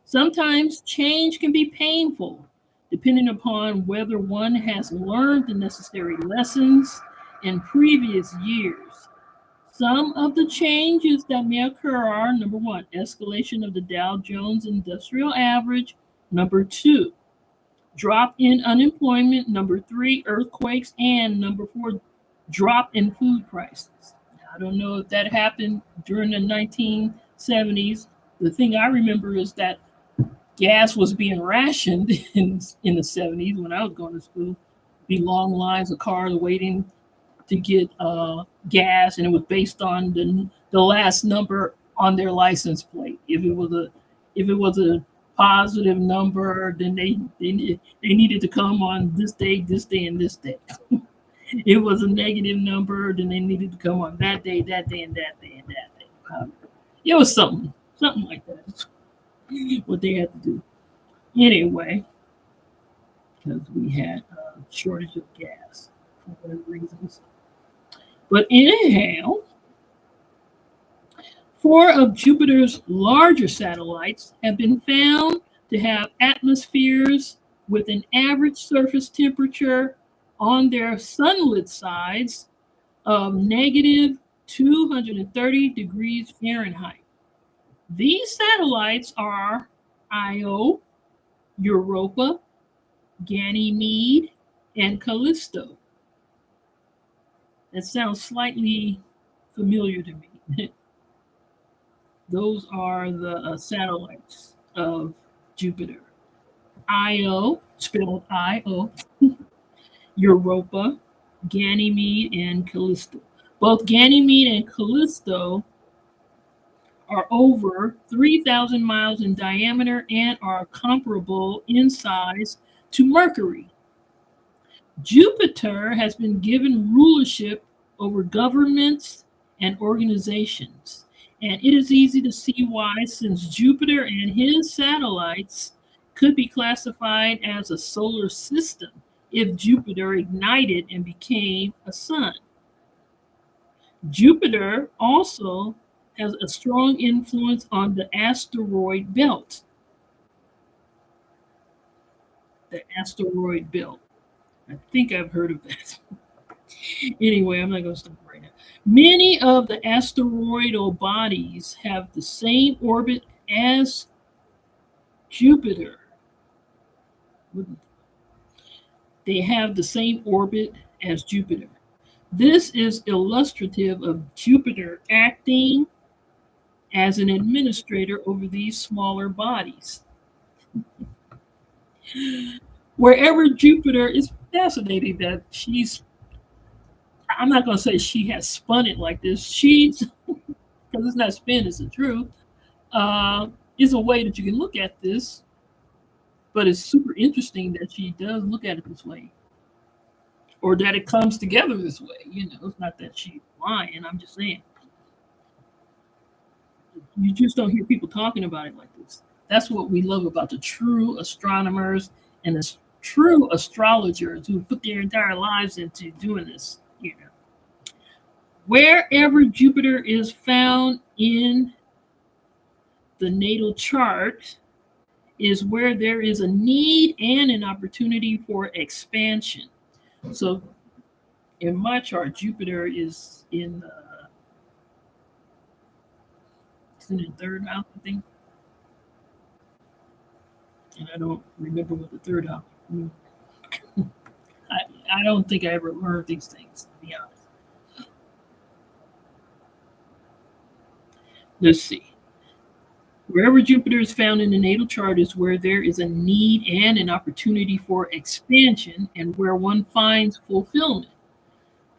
Sometimes change can be painful, depending upon whether one has learned the necessary lessons in previous years. Some of the changes that may occur are number 1, escalation of the Dow Jones Industrial Average, number 2, drop in unemployment, number 3, earthquakes, and number 4, drop in food prices. I don't know if that happened during the 1970s. The thing I remember is that gas was being rationed in the 70s when I was going to school. Be long lines of cars waiting to get gas, and it was based on the last number on their license plate. If it was a positive number, then they needed to come on this day, and this day. It was a negative number, then they needed to come on that day, and that day, and that day. It was something like that. What they had to do anyway, because we had a shortage of gas for whatever reasons. But anyhow, 4 of Jupiter's larger satellites have been found to have atmospheres with an average surface temperature on their sunlit sides of negative 230 degrees Fahrenheit. These satellites are Io, Europa, Ganymede, and Callisto. That sounds slightly familiar to me. Those are the satellites of Jupiter. Io, spelled I-O, Europa, Ganymede, and Callisto. Both Ganymede and Callisto are over 3,000 miles in diameter and are comparable in size to Mercury. Jupiter has been given rulership over governments and organizations. And it is easy to see why, since Jupiter and his satellites could be classified as a solar system if Jupiter ignited and became a sun. Jupiter also has a strong influence on the asteroid belt. The asteroid belt. I think I've heard of that. Anyway, I'm not going to stop right now. Many of the asteroidal bodies have the same orbit as Jupiter. They have the same orbit as Jupiter. This is illustrative of Jupiter acting as an administrator over these smaller bodies. Wherever Jupiter is fascinating that I'm not going to say she has spun it like this. Because it's not spin, it's the truth. Is a way that you can look at this, but it's super interesting that she does look at it this way, or that it comes together this way. It's not that she's lying. I'm just saying you just don't hear people talking about it like this. That's what we love about the true astronomers and the true astrologers who put their entire lives into doing this. Wherever Jupiter is found in the natal chart is where there is a need and an opportunity for expansion. So in my chart, Jupiter is in the third house, I think. And I don't remember what the third house. I don't think I ever learned these things, to be honest. Let's see. Wherever Jupiter is found in the natal chart is where there is a need and an opportunity for expansion and where one finds fulfillment.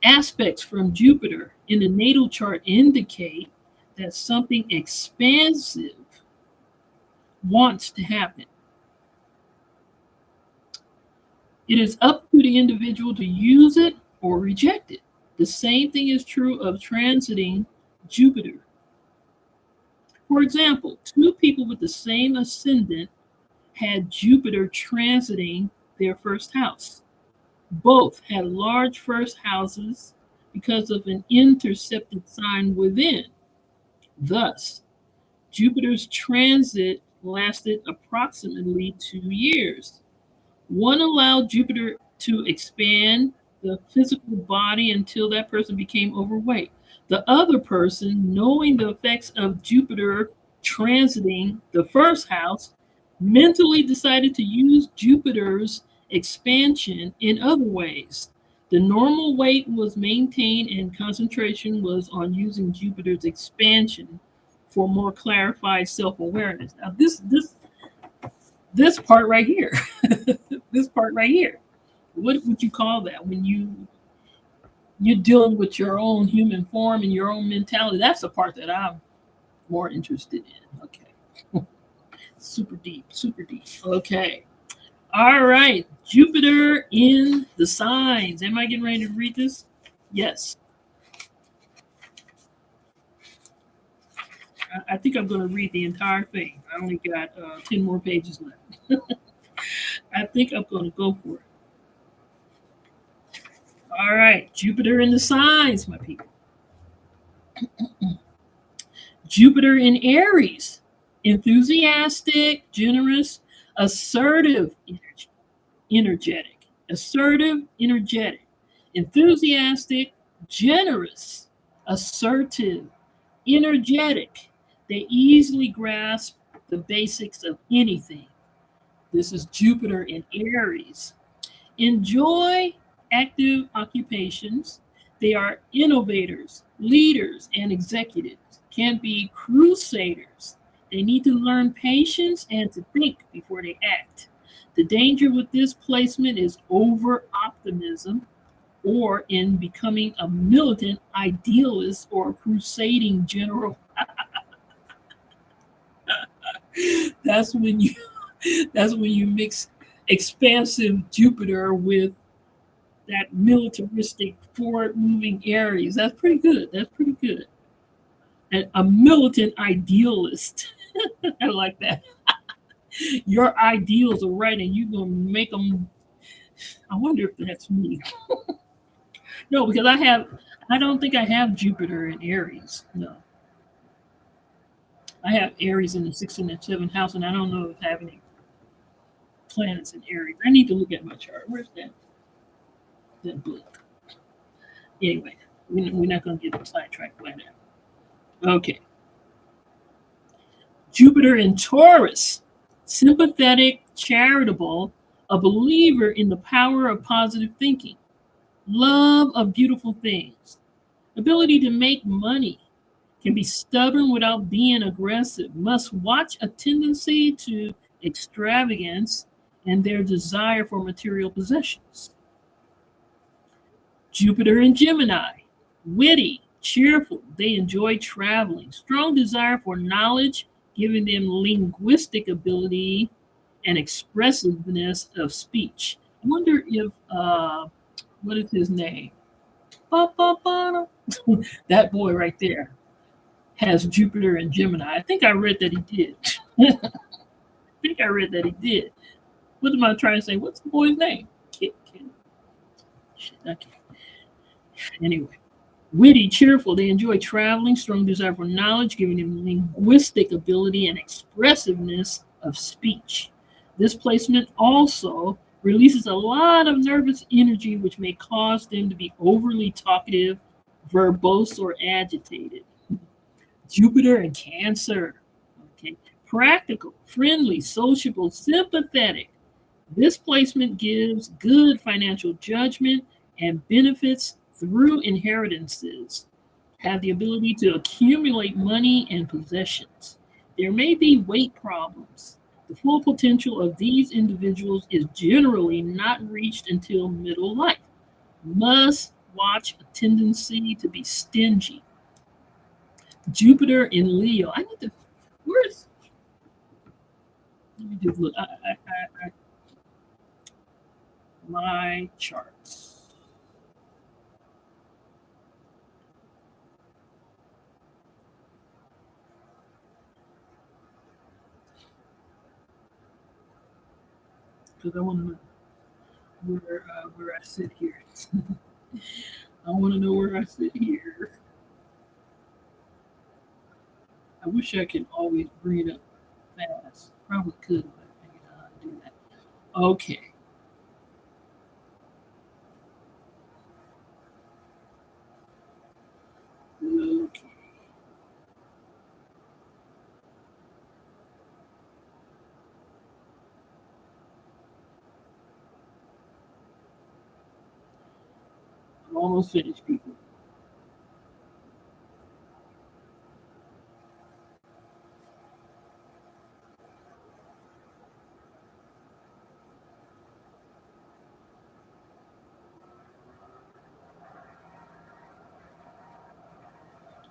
Aspects from Jupiter in the natal chart indicate that something expansive wants to happen. It is up to the individual to use it or reject it. The same thing is true of transiting Jupiter. For example, two people with the same ascendant had Jupiter transiting their first house. Both had large first houses because of an intercepted sign within. Thus, Jupiter's transit lasted approximately 2 years. One allowed Jupiter to expand the physical body until that person became overweight. The other person, knowing the effects of Jupiter transiting the first house, mentally decided to use Jupiter's expansion in other ways. The normal weight was maintained and concentration was on using Jupiter's expansion for more clarified self-awareness. Now this part right here, this part right here, what would you call that when you're dealing with your own human form and your own mentality? That's the part that I'm more interested in. Okay. Super deep, super deep. Okay. All right. Jupiter in the signs. Am I getting ready to read this? Yes. I think I'm going to read the entire thing. I only got 10 more pages left. I think I'm going to go for it. All right. Jupiter in the signs, my people. Jupiter in Aries. Enthusiastic, generous, assertive, energetic. Assertive, energetic. Enthusiastic, generous, assertive, energetic. They easily grasp the basics of anything. This is Jupiter in Aries. Enjoy active occupations. They are innovators, leaders, and executives. Can be crusaders. They need to learn patience and to think before they act. The danger with this placement is over optimism or in becoming a militant idealist or a crusading general. That's when you mix expansive Jupiter with that militaristic forward moving Aries. That's pretty good. That's pretty good. And a militant idealist. I like that. Your ideals are right and you're going to make them. I wonder if that's me. No, because I don't think I have Jupiter in Aries. No. I have Aries in the sixth and the seventh house, and I don't know if I have any planets in Aries. I need to look at my chart. Where's that book? Anyway, we're not going to get sidetracked by that. Okay. Jupiter in Taurus, sympathetic, charitable, a believer in the power of positive thinking, love of beautiful things, ability to make money, can be stubborn without being aggressive, must watch a tendency to extravagance and their desire for material possessions. Jupiter in Gemini, witty, cheerful, they enjoy traveling, strong desire for knowledge, giving them linguistic ability and expressiveness of speech. I wonder if, what is his name? That boy right there has Jupiter and Gemini. I think I read that he did. I think I read that he did. What am I trying to say? What's the boy's name? Okay. Anyway, witty, cheerful, they enjoy traveling, strong desire for knowledge, giving them linguistic ability and expressiveness of speech. This placement also releases a lot of nervous energy, which may cause them to be overly talkative, verbose, or agitated. Jupiter and Cancer. Okay. Practical, friendly, sociable, sympathetic. This placement gives good financial judgment and benefits through inheritances. Have the ability to accumulate money and possessions. There may be weight problems. The full potential of these individuals is generally not reached until middle life. Must watch a tendency to be stingy. Jupiter in Leo. I need to. Where's? Let me just look. My charts. Because I want to know where I sit here. I want to know where I sit here. I wish I could always bring it up fast. Probably could, but I don't know how to do that. Okay. Okay. I'm almost finished, people.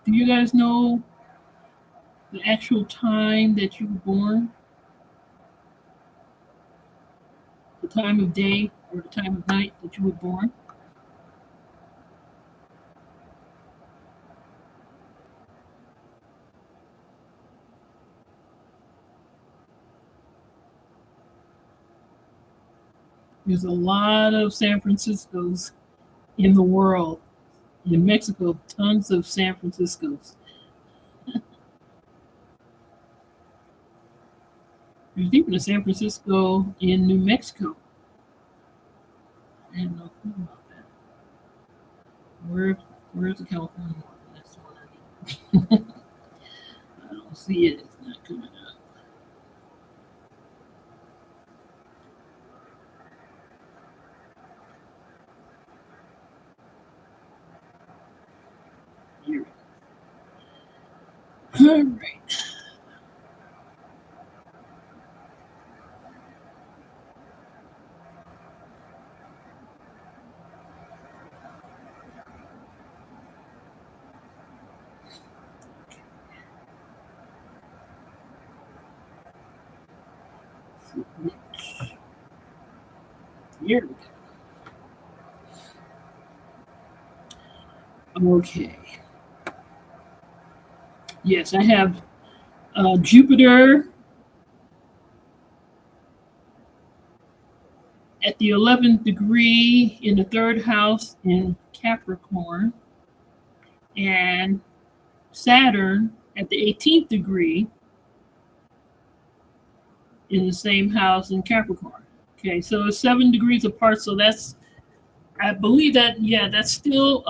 Do you guys know the actual time that you were born? The time of day or the time of night that you were born? There's a lot of San Franciscos in the world. In Mexico, tons of San Franciscos. There's even a San Francisco in New Mexico. I had no clue about that. Where, where's the California one? That's the one I need. I don't see it. It's not coming up. Here. All right. Here we go. Okay. Yes, I have Jupiter at the 11th degree in the third house in Capricorn, and Saturn at the 18th degree in the same house in Capricorn. Okay, so it's 7 degrees apart. So that's, I believe that, yeah, that's still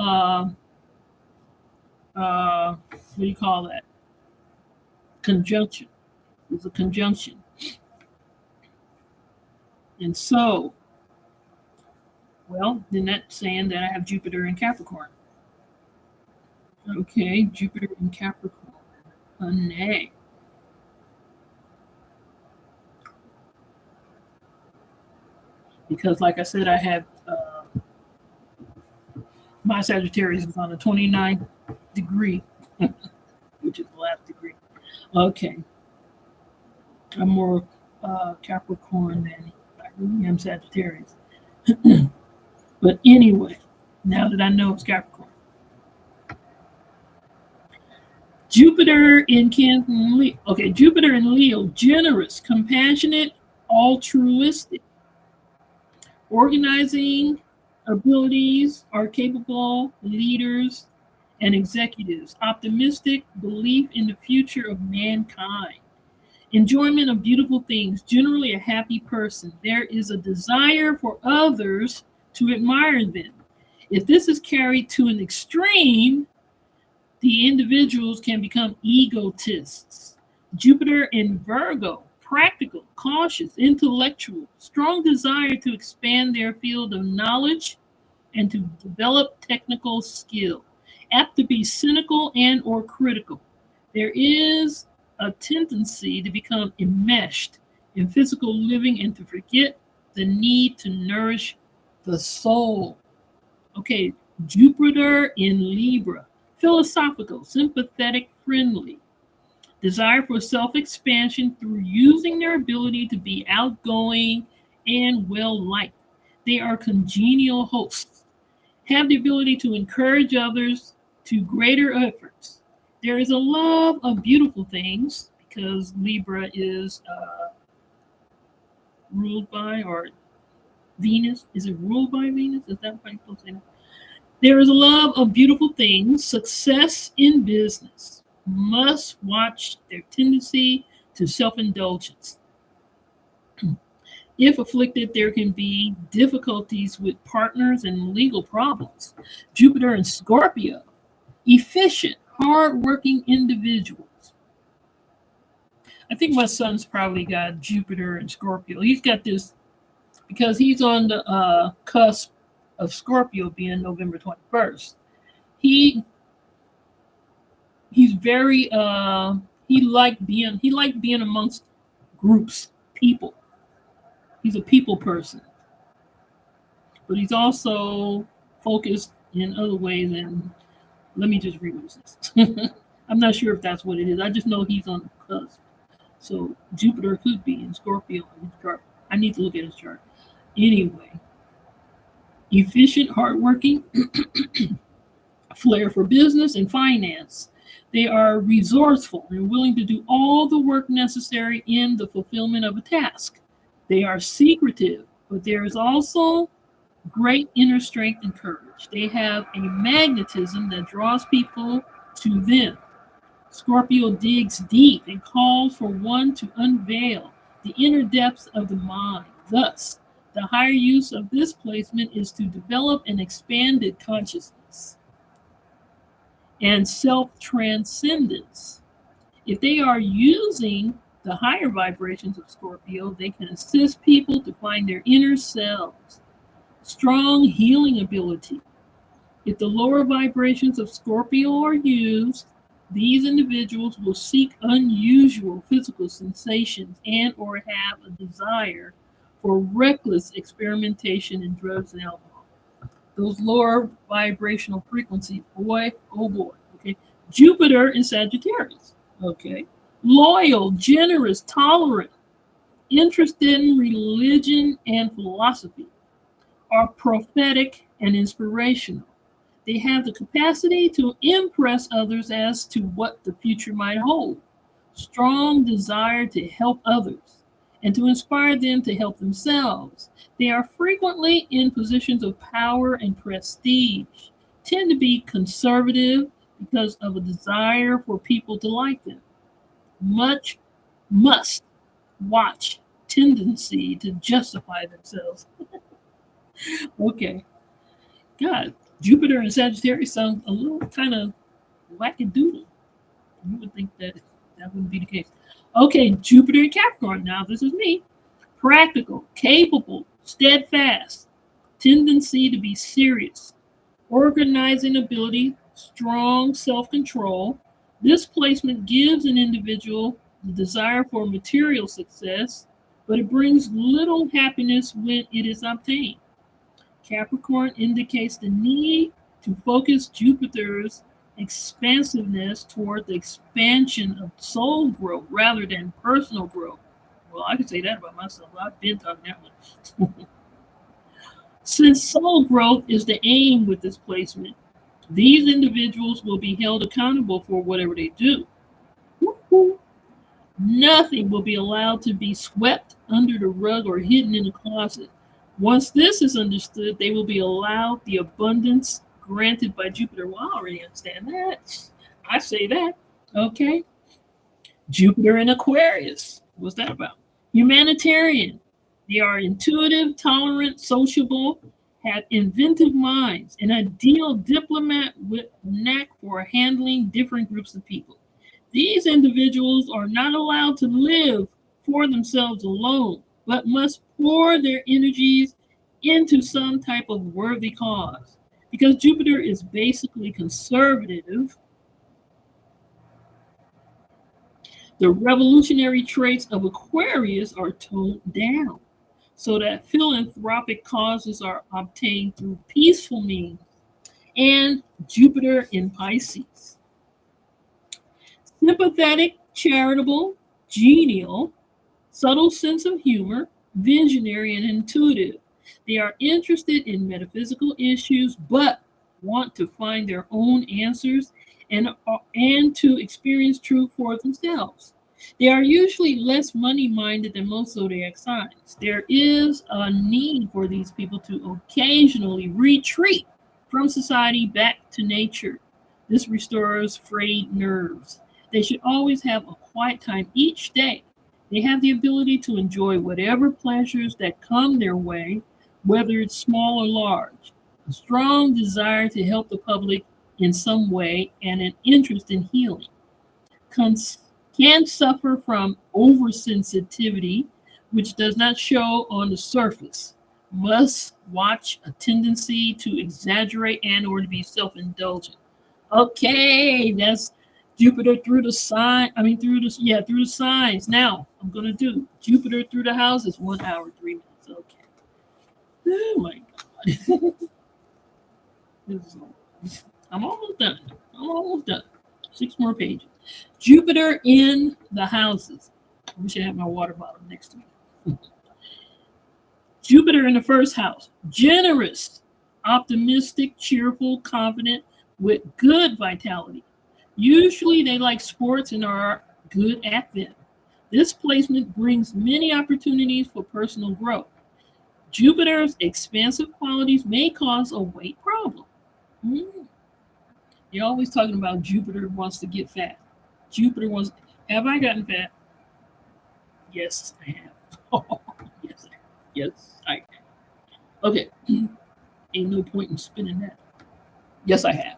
what do you call that? Conjunction. It's a conjunction. And so, well, then that's saying that I have Jupiter in Capricorn. Okay, Jupiter in Capricorn. Honey. Because, like I said, I have my Sagittarius is on the 29th degree, which is the last degree. Okay, I'm more Capricorn than I really am Sagittarius. But anyway, now that I know it's Capricorn, Jupiter in Cancer and Leo. Okay, Jupiter in Leo, generous, compassionate, altruistic, organizing abilities, are capable leaders and executives, optimistic, belief in the future of mankind, enjoyment of beautiful things, generally a happy person. There is a desire for others to admire them. If this is carried to an extreme, the individuals can become egotists. Jupiter in Virgo, practical, cautious, intellectual, strong desire to expand their field of knowledge and to develop technical skill, apt to be cynical and or critical. There is a tendency to become enmeshed in physical living and to forget the need to nourish the soul. Okay, Jupiter in Libra, philosophical, sympathetic, friendly, desire for self expansion through using their ability to be outgoing and well liked. They are congenial hosts, have the ability to encourage others to greater efforts. There is a love of beautiful things because Libra is ruled by, or Venus. Is it ruled by Venus? Is that what you're saying? There is a love of beautiful things, success in business. Must watch their tendency to self indulgence. If afflicted, there can be difficulties with partners and legal problems. Jupiter and Scorpio, efficient, hardworking individuals. I think my son's probably got Jupiter and Scorpio. He's got this because he's on the cusp of Scorpio being November 21st. He he's very he liked being amongst groups, people. He's a people person, but he's also focused in other ways. And let me just read what it says. I'm not sure if that's what it is. I just know he's on the cusp. So Jupiter could be in Scorpio in his chart. I need to look at his chart. Anyway, efficient, hardworking, flair for business and finance. They are resourceful and willing to do all the work necessary in the fulfillment of a task. They are secretive, but there is also great inner strength and courage. They have a magnetism that draws people to them. Scorpio digs deep and calls for one to unveil the inner depths of the mind. Thus, the higher use of this placement is to develop an expanded consciousness and self transcendence. If they are using the higher vibrations of Scorpio, they can assist people to find their inner selves. Strong healing ability. If the lower vibrations of Scorpio are used, these individuals will seek unusual physical sensations and or have a desire for reckless experimentation in drugs and alcohol. Those lower vibrational frequencies, boy, oh boy. Okay. Jupiter in Sagittarius. Okay. Loyal, generous, tolerant, interested in religion and philosophy, are prophetic and inspirational. They have the capacity to impress others as to what the future might hold. Strong desire to help others and to inspire them to help themselves. They are frequently in positions of power and prestige, tend to be conservative because of a desire for people to like them. Much must watch tendency to justify themselves. Okay. God, Jupiter and Sagittarius sound a little kind of wackadoodle. You would think that that wouldn't be the case. Okay, Jupiter and Capricorn. Now, this is me. Practical, capable, steadfast, tendency to be serious, organizing ability, strong self control. This placement gives an individual the desire for material success, but it brings little happiness when it is obtained. Capricorn indicates the need to focus Jupiter's expansiveness toward the expansion of soul growth rather than personal growth. Well, I can say that about myself. I've been talking that one. Since soul growth is the aim with this placement, these individuals will be held accountable for whatever they do. Woo-hoo. Nothing will be allowed to be swept under the rug or hidden in a closet. Once this is understood, they will be allowed the abundance granted by Jupiter. Well, I already understand that. I say that. Okay. Jupiter in Aquarius. What's that about? Humanitarian. They are intuitive, tolerant, sociable, have inventive minds, an ideal diplomat with knack for handling different groups of people. These individuals are not allowed to live for themselves alone, but must pour their energies into some type of worthy cause. Because Jupiter is basically conservative, the revolutionary traits of Aquarius are toned down so that philanthropic causes are obtained through peaceful means. And Jupiter in Pisces. Sympathetic, charitable, genial, subtle sense of humor, visionary, and intuitive. They are interested in metaphysical issues, but want to find their own answers and to experience truth for themselves. They are usually less money-minded than most zodiac signs. There is a need for these people to occasionally retreat from society back to nature. This restores frayed nerves. They should always have a quiet time each day. They have the ability to enjoy whatever pleasures that come their way, whether it's small or large. A strong desire to help the public in some way and an interest in healing. Can suffer from oversensitivity, which does not show on the surface. Must watch a tendency to exaggerate and or to be self-indulgent. Okay, that's Jupiter through the sign. I mean, through the signs. Now I'm gonna do Jupiter through the houses. 1 hour, 3 minutes. Okay. Oh my God. I'm almost done. I'm almost done. 6 more pages. Jupiter in the houses. I wish I had my water bottle next to me. Jupiter in the first house. Generous, optimistic, cheerful, confident, with good vitality. Usually they like sports and are good at them. This placement brings many opportunities for personal growth. Jupiter's expansive qualities may cause a weight problem. You're always talking about Jupiter wants to get fat. Jupiter wants. Have I gotten fat? Yes, I have. Oh, yes, I have. Yes, I have. Okay. Ain't no point in spinning that. Yes, I have.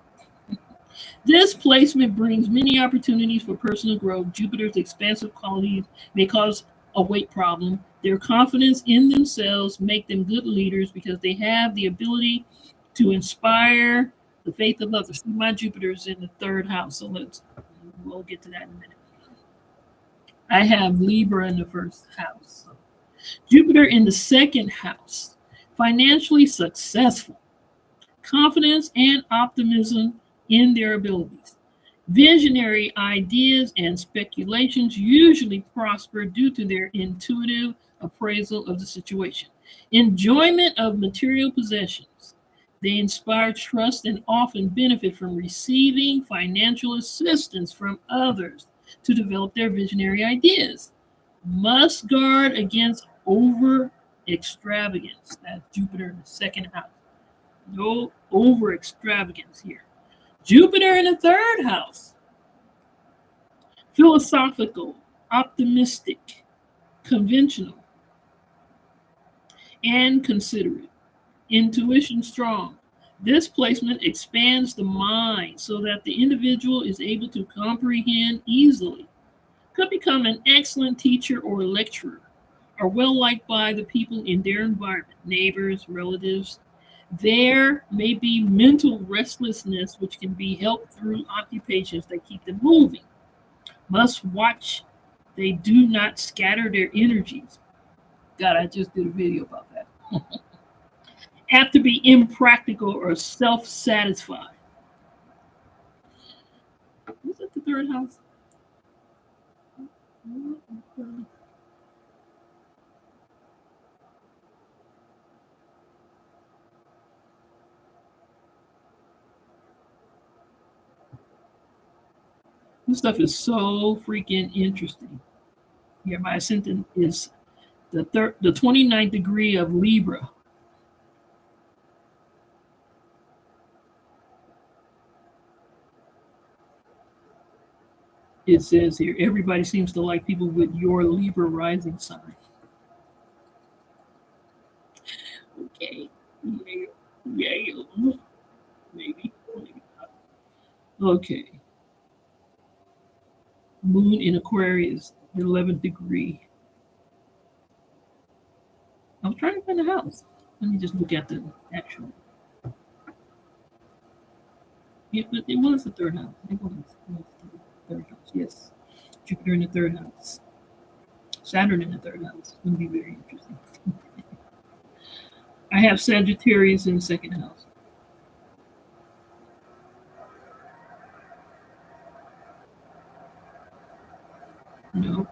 This placement brings many opportunities for personal growth. Jupiter's expansive qualities may cause a weight problem. Their confidence in themselves make them good leaders because they have the ability to inspire the faith of others. My Jupiter is in the third house, so we'll get to that in a minute. I have Libra in the first house. Jupiter in the second house, financially successful, confidence and optimism in their abilities. Visionary ideas and speculations usually prosper due to their intuitive appraisal of the situation. Enjoyment of material possessions. They inspire trust and often benefit from receiving financial assistance from others to develop their visionary ideas. Must guard against over extravagance. That's Jupiter in the second house. No over extravagance here. Jupiter in the third house. Philosophical, optimistic, conventional. and considerate. Intuition strong. This placement expands the mind so that the individual is able to comprehend easily. Could become an excellent teacher or lecturer, are well liked by the people in their environment, neighbors, relatives. There may be mental restlessness, which can be helped through occupations that keep them moving. Must watch they do not scatter their energies. God, I just did a video about that. Have to be impractical or self satisfied. Was that the third house? This stuff is so freaking interesting. Yeah, my ascendant is the 29th degree of Libra. It says here, everybody seems to like people with your Libra rising sign. Okay. Yeah. Yeah. Maybe. Maybe not. Okay. Moon in Aquarius, the 11th degree. I'm trying to find the house. Let me just look at the actual. Yeah, but it was the third house. It was the third house. Yes. Jupiter in the third house. Saturn in the third house. It's going to be very interesting. I have Sagittarius in the second house. No,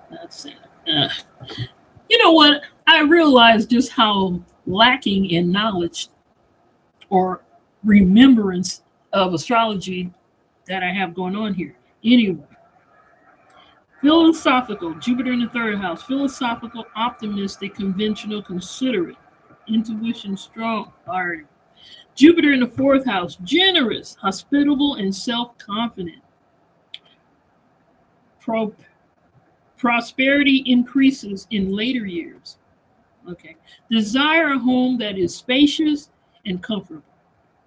that's sad. You know what? I realized just how lacking in knowledge or remembrance of astrology that I have going on here. Anyway, philosophical, Jupiter in the third house, philosophical, optimistic, conventional, considerate, intuition strong, art. Jupiter in the fourth house, generous, hospitable, and self confident. Pro- Prosperity increases in later years. Okay. Desire a home that is spacious and comfortable.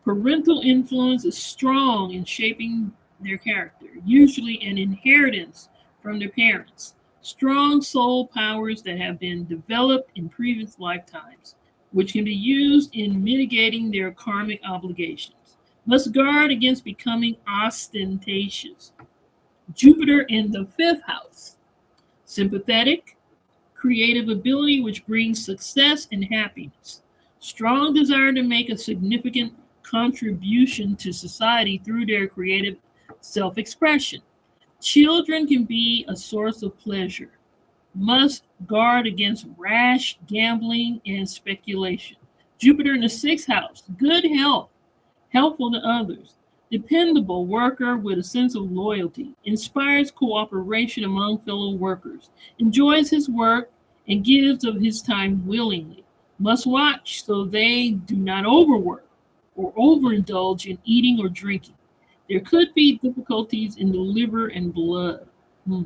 Parental influence is strong in shaping their character, usually an inheritance from their parents. Strong soul powers that have been developed in previous lifetimes, which can be used in mitigating their karmic obligations. Must guard against becoming ostentatious. Jupiter in the fifth house. Sympathetic, creative ability which brings success and happiness. Strong desire to make a significant contribution to society through their creative self expression. Children can be a source of pleasure. Must guard against rash gambling and speculation. Jupiter in the sixth house, good health, helpful to others, dependable worker with a sense of loyalty, inspires cooperation among fellow workers, enjoys his work, and gives of his time willingly. Must watch so they do not overwork or overindulge in eating or drinking. There could be difficulties in the liver and blood. Hmm.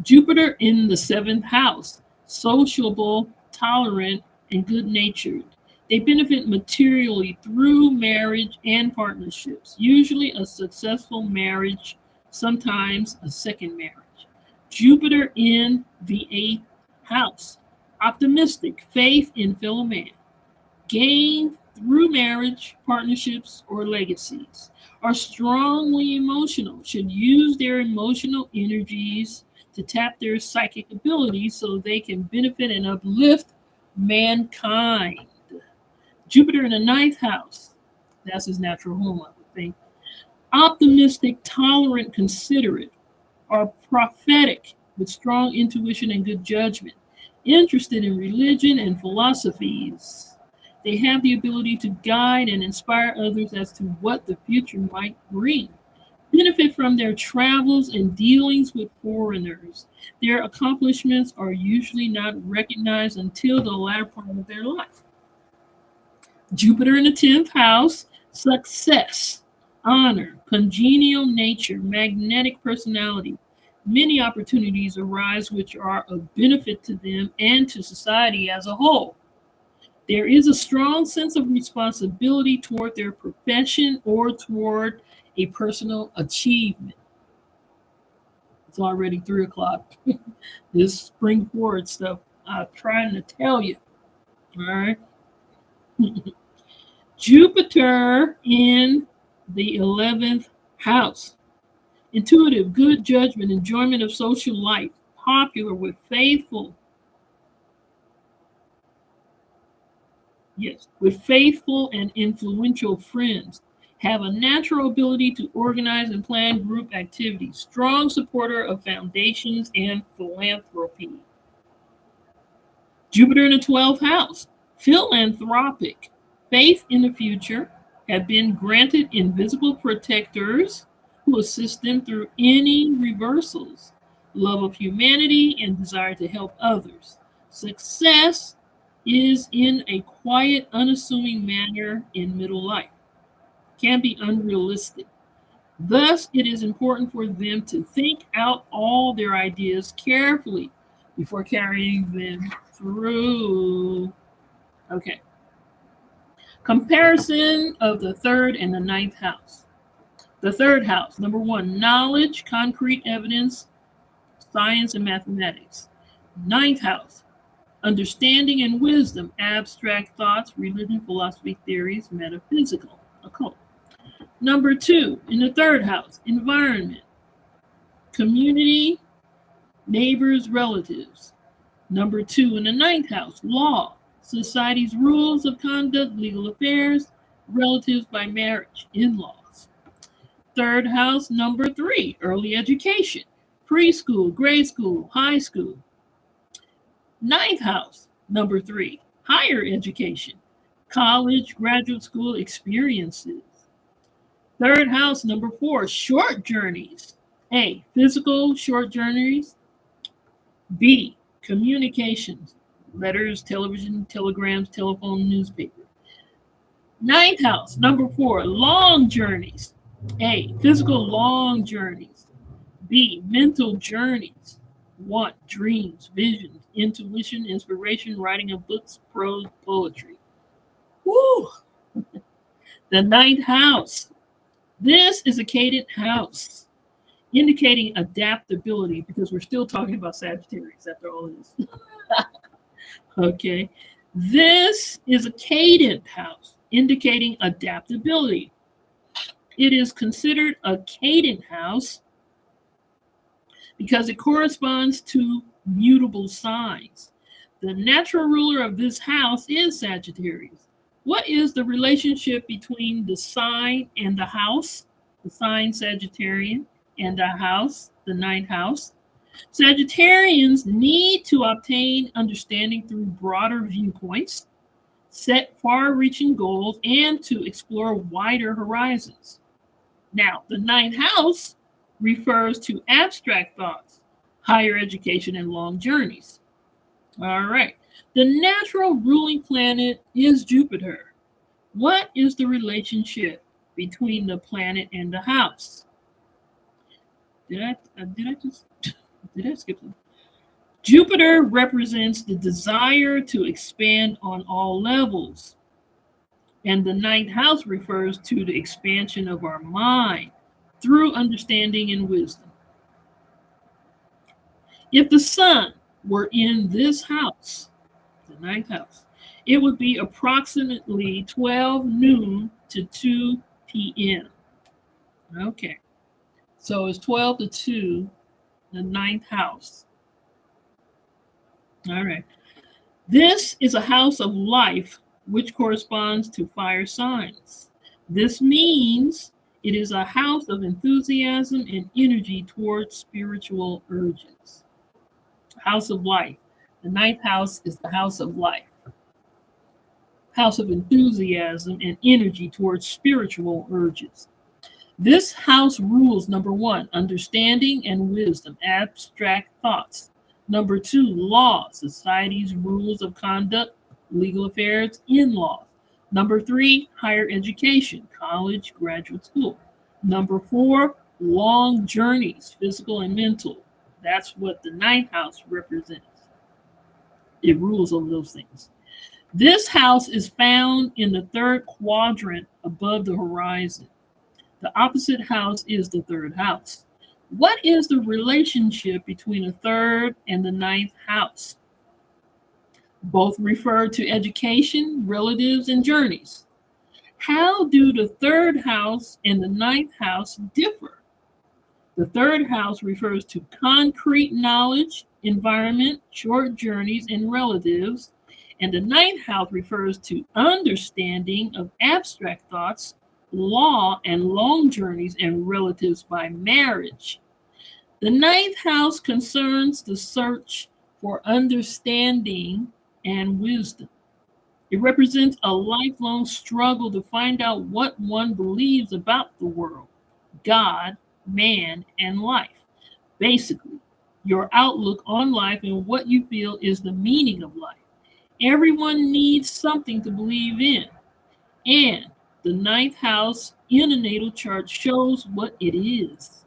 Jupiter in the seventh house, sociable, tolerant, and good natured. They benefit materially through marriage and partnerships, usually a successful marriage, sometimes a second marriage. Jupiter in the eighth house, optimistic, faith in fellow man, gained through marriage, partnerships, or legacies, are strongly emotional, should use their emotional energies to tap their psychic abilities so they can benefit and uplift mankind. Jupiter in the ninth house, that's his natural home, I would think. Optimistic, tolerant, considerate, are prophetic with strong intuition and good judgment, interested in religion and philosophies. They have the ability to guide and inspire others as to what the future might bring. Benefit from their travels and dealings with foreigners. Their accomplishments are usually not recognized until the latter part of their life. Jupiter in the 10th house, success, honor, congenial nature, magnetic personality. many opportunities arise which are of benefit to them and to society as a whole. There is a strong sense of responsibility toward their profession or toward a personal achievement. It's already 3 o'clock. This spring forward stuff I'm trying to tell you. All right. Jupiter in the 11th house. Intuitive, good judgment, enjoyment of social life, popular with faithful. Yes, with faithful and influential friends. Have a natural ability to organize and plan group activities. Strong supporter of foundations and philanthropy. Jupiter in the 12th house. Philanthropic. Faith in the future. Have been granted invisible protectors who assist them through any reversals. Love of humanity and desire to help others. Success is in a quiet, unassuming manner in middle life. Can be unrealistic. Thus, it is important for them to think out all their ideas carefully before carrying them through. Okay. Comparison of the 3rd and the 9th house. The 3rd house, number 1, knowledge, concrete evidence, science, and mathematics. 9th house, understanding and wisdom, abstract thoughts, religion, philosophy, theories, metaphysical, occult. Number 2, in the 3rd house, environment, community, neighbors, relatives. Number 2, in the 9th house, law, society's rules of conduct, legal affairs, relatives by marriage, in-laws. 3rd house, number 3, early education, preschool, grade school, high school. 9th house, number 3, higher education, college, graduate school experiences. 3rd house, number 4, short journeys. A, physical short journeys. B, communications, letters, television, telegrams, telephone, newspaper. 9th house, number 4, long journeys. A, physical long journeys. B, mental journeys. 1, dreams, visions, intuition, inspiration, writing of books, prose, poetry. Woo! The 9th house. This is a cadent house, indicating adaptability, because we're still talking about Sagittarius after all this. Okay. This is a cadent house, indicating adaptability. It is considered a cadent house because it corresponds to mutable signs. The natural ruler of this house is Sagittarius. What is the relationship between the sign and the house? The sign Sagittarian and the house, the 9th house. Sagittarians need to obtain understanding through broader viewpoints, set far-reaching goals, and to explore wider horizons. Now, the 9th house refers to abstract thoughts, higher education, and long journeys. All right. The natural ruling planet is Jupiter. What is the relationship between the planet and the house? Did I skip them? Jupiter represents the desire to expand on all levels. And the 9th house refers to the expansion of our mind through understanding and wisdom. If the sun were in this house, the 9th house, it would be approximately 12 noon to 2 p.m. Okay. So it's 12 to 2, the 9th house. All right. This is a house of life, which corresponds to fire signs. This means it is a house of enthusiasm and energy towards spiritual urges. House of life. The 9th house is the house of life. House of enthusiasm and energy towards spiritual urges. This house rules, number 1, understanding and wisdom, abstract thoughts. Number 2, law, society's rules of conduct, legal affairs, in-laws. Number 3, higher education, college, graduate school. Number 4, long journeys, physical and mental. That's what the ninth house represents. It rules over those things. This house is found in the third quadrant above the horizon. The opposite house is the third house. What is the relationship between the third and the ninth house? Both refer to education, relatives, and journeys. How do the third house and the ninth house differ? The third house refers to concrete knowledge, environment, short journeys, and relatives. And the ninth house refers to understanding of abstract thoughts, law, and long journeys and relatives by marriage. The ninth house concerns the search for understanding and wisdom. It represents a lifelong struggle to find out what one believes about the world, God, man, and life. Basically, your outlook on life and what you feel is the meaning of life. Everyone needs something to believe in, and the ninth house in a natal chart shows what it is.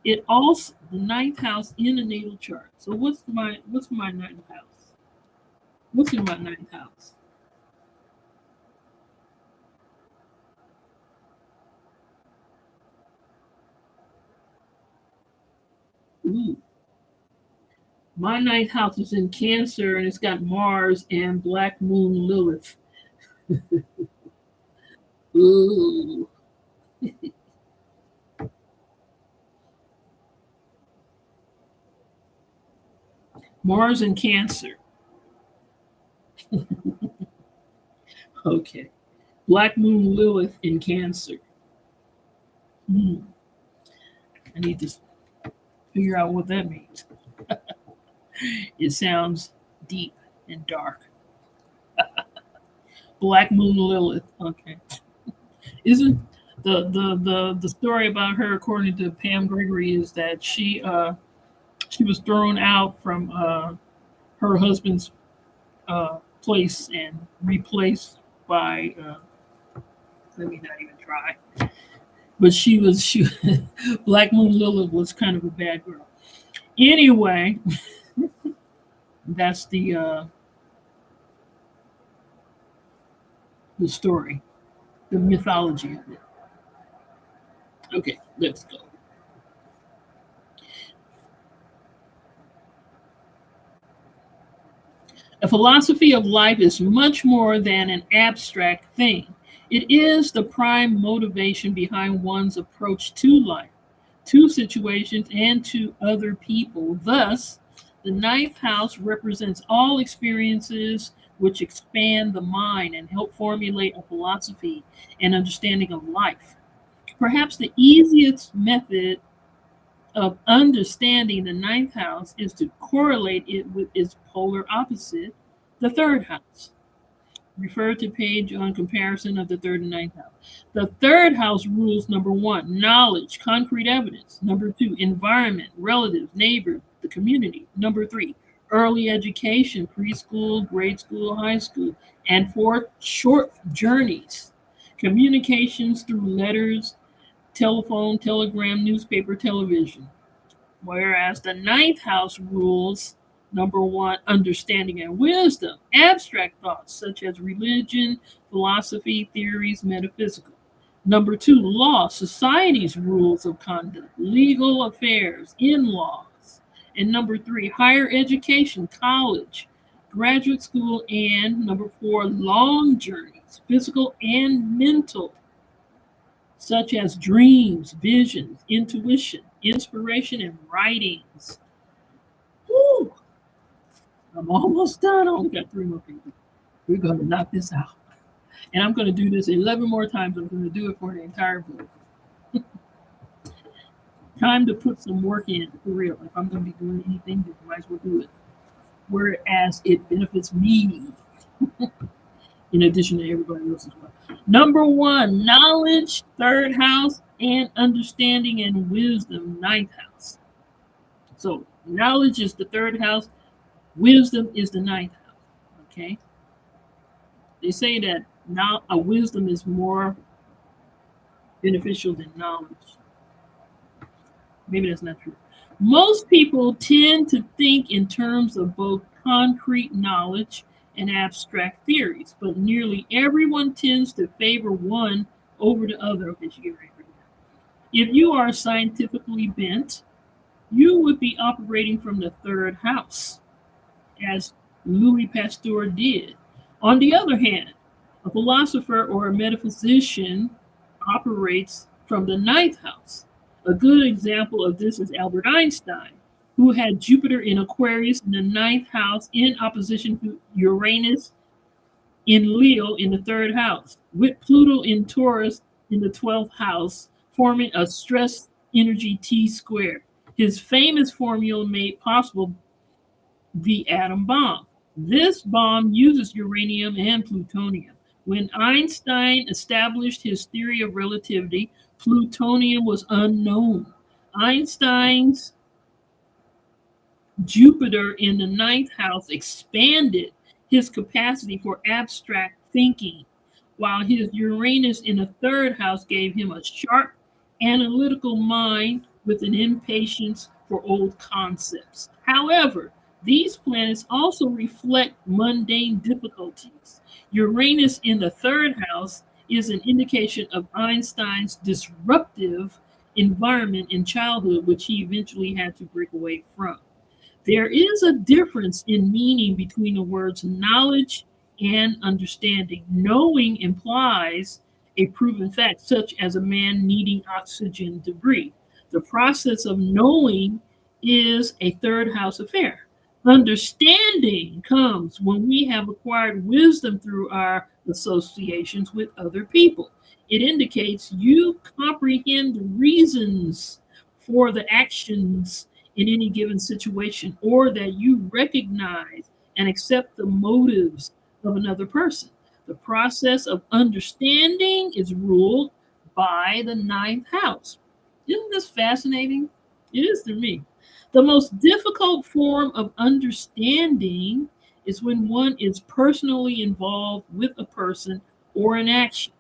It also the ninth house in a natal chart. So what's my ninth house? What's in my ninth house? Ooh, my ninth house is in Cancer and it's got Mars and Black Moon Lilith. Ooh, Mars and Cancer. Okay. Black Moon Lilith in Cancer. Hmm. I need to figure out what that means. It sounds deep and dark. Black Moon Lilith. Okay. Isn't the story about her, according to Pam Gregory, is that she was thrown out from her husband's place and replaced by let me not even try. But she Black Moon Lilith was kind of a bad girl. Anyway, that's the story, the mythology of it. Okay, let's go. A philosophy of life is much more than an abstract thing. It is the prime motivation behind one's approach to life, to situations, and to other people. Thus, the ninth house represents all experiences which expand the mind and help formulate a philosophy and understanding of life. Perhaps the easiest method of understanding the ninth house is to correlate it with its polar opposite, the third house. Refer to page on comparison of the third and ninth house. The third house rules number one, knowledge, concrete evidence. Number two, environment, relatives, neighbors, the community. Number three, early education, preschool, grade school, high school. And four, short journeys, communications through letters, telephone, telegram, newspaper, television. Whereas the ninth house rules number one, understanding and wisdom, abstract thoughts such as religion, philosophy, theories, metaphysical. Number two, law, society's rules of conduct, legal affairs, in laws. And number three, higher education, college, graduate school. And number four, long journeys, physical and mental, such as dreams, visions, intuition, inspiration, and writings. Woo! I'm almost done. I only got three more people. We're going to knock this out. And I'm going to do this 11 more times. I'm going to do it for the entire book. Time to put some work in, for real. If I'm going to be doing anything, you might as well do it. Whereas it benefits me, in addition to everybody else as well. Number one, knowledge, third house, and understanding and wisdom, ninth house. So knowledge is the third house, wisdom is the ninth house. Okay. They say that now a wisdom is more beneficial than knowledge. Maybe that's not true. Most people tend to think in terms of both concrete knowledge and abstract theories, but nearly everyone tends to favor one over the other of his year. If you are scientifically bent, you would be operating from the third house, as Louis Pasteur did. On the other hand, a philosopher or a metaphysician operates from the ninth house. A good example of this is Albert Einstein, who had Jupiter in Aquarius in the ninth house in opposition to Uranus in Leo in the third house, with Pluto in Taurus in the 12th house, forming a stress energy T squared. His famous formula made possible the atom bomb. This bomb uses uranium and plutonium. When Einstein established his theory of relativity, plutonium was unknown. Einstein's Jupiter in the ninth house expanded his capacity for abstract thinking, while his Uranus in the third house gave him a sharp, analytical mind with an impatience for old concepts. However, these planets also reflect mundane difficulties. Uranus in the third house is an indication of Einstein's disruptive environment in childhood, which he eventually had to break away from. There is a difference in meaning between the words knowledge and understanding. Knowing implies a proven fact, such as a man needing oxygen to breathe. The process of knowing is a third house affair. Understanding comes when we have acquired wisdom through our associations with other people. It indicates you comprehend the reasons for the actions in any given situation, or that you recognize and accept the motives of another person. The process of understanding is ruled by the ninth house. Isn't this fascinating? It is to me. The most difficult form of understanding is when one is personally involved with a person or an action.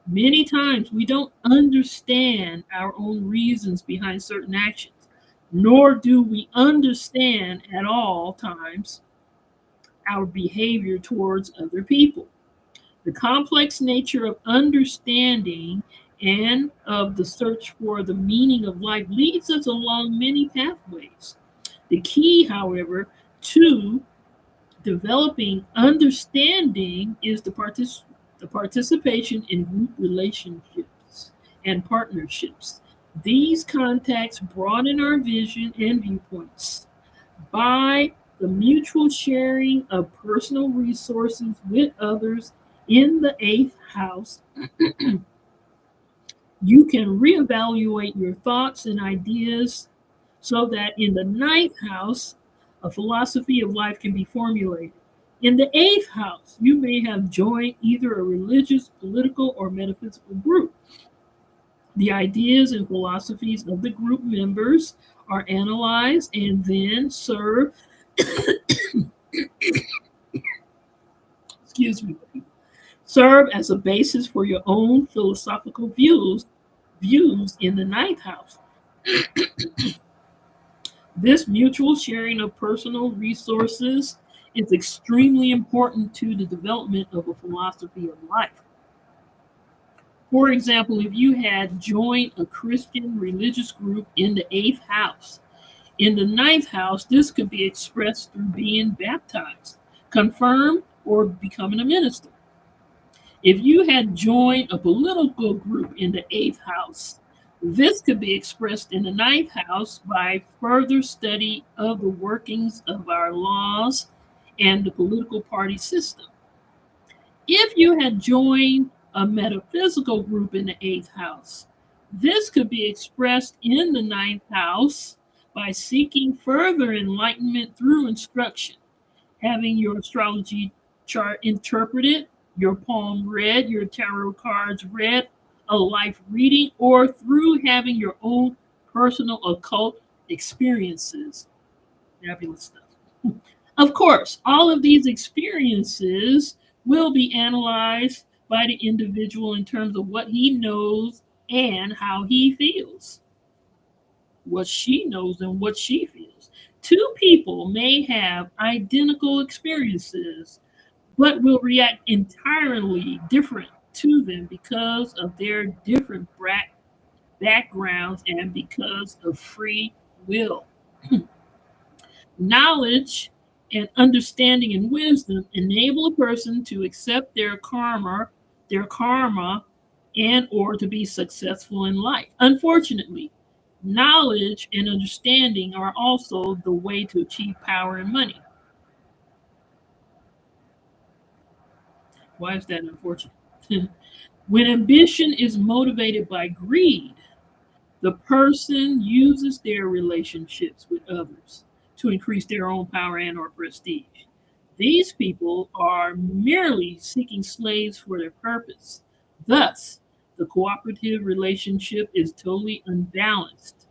Many times we don't understand our own reasons behind certain actions, nor do we understand at all times our behavior towards other people. The complex nature of understanding and of the search for the meaning of life leads us along many pathways. The key, however, to developing understanding is the participation in group relationships and partnerships. These contacts broaden our vision and viewpoints. By the mutual sharing of personal resources with others in the eighth house, you can reevaluate your thoughts and ideas so that in the ninth house, a philosophy of life can be formulated. In the eighth house, you may have joined either a religious, political, or metaphysical group. The ideas and philosophies of the group members are analyzed and then excuse me, serve as a basis for your own philosophical views in the ninth house. This mutual sharing of personal resources is extremely important to the development of a philosophy of life. For example, if you had joined a Christian religious group in the eighth house, in the ninth house, this could be expressed through being baptized, confirmed, or becoming a minister. If you had joined a political group in the eighth house, this could be expressed in the ninth house by further study of the workings of our laws and the political party system. If you had joined a metaphysical group in the eighth house, this could be expressed in the ninth house by seeking further enlightenment through instruction, having your astrology chart interpreted, your palm read, your tarot cards read, a life reading, or through having your own personal occult experiences. Fabulous stuff. Of course, all of these experiences will be analyzed by the individual in terms of what he knows and how he feels. what she knows and what she feels. Two people may have identical experiences, but will react entirely different to them because of their different backgrounds and because of free will. Knowledge and understanding and wisdom enable a person to accept their karma and or to be successful in life. Unfortunately, knowledge and understanding are also the way to achieve power and money. Why is that unfortunate? When ambition is motivated by greed, the person uses their relationships with others to increase their own power and or prestige. These people are merely seeking slaves for their purpose. Thus, the cooperative relationship is totally unbalanced.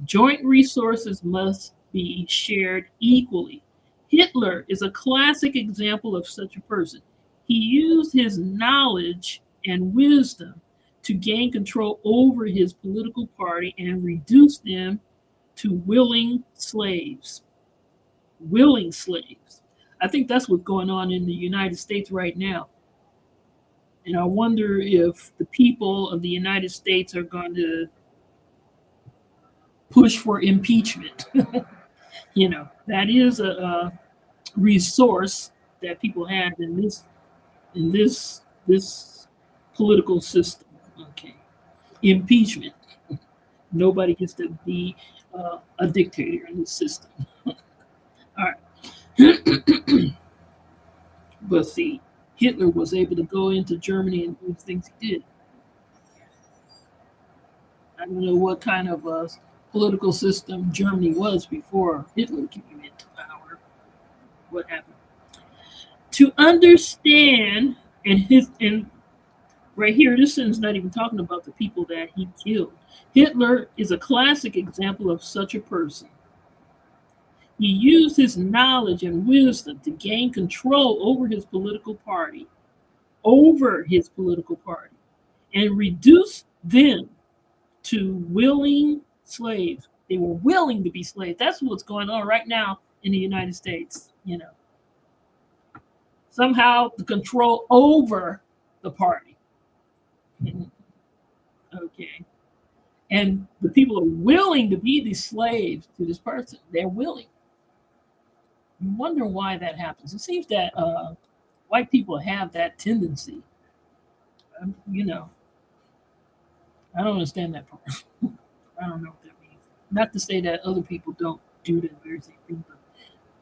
Joint resources must be shared equally. Hitler is a classic example of such a person. He used his knowledge and wisdom to gain control over his political party and reduce them to willing slaves. Willing slaves. I think that's what's going on in the United States right now. And I wonder if the people of the United States are going to push for impeachment. That is a resource that people have in this political system. Okay, impeachment. Nobody gets to be a dictator in this system. All right, but see, Hitler was able to go into Germany and do the things he did. I don't know what kind of political system Germany was before Hitler came into power. What happened? To understand, and right here, this sentence is not even talking about the people that he killed. Hitler is a classic example of such a person. He used his knowledge and wisdom to gain control over his political party, and reduce them to willing slaves. They were willing to be slaves. That's what's going on right now in the United States. Somehow the control over the party. Okay. And the people are willing to be these slaves to this person. They're willing. You wonder why that happens. It seems that white people have that tendency. Um, you know, I don't understand that part. I don't know what that means. Not to say that other people don't do the very same thing, but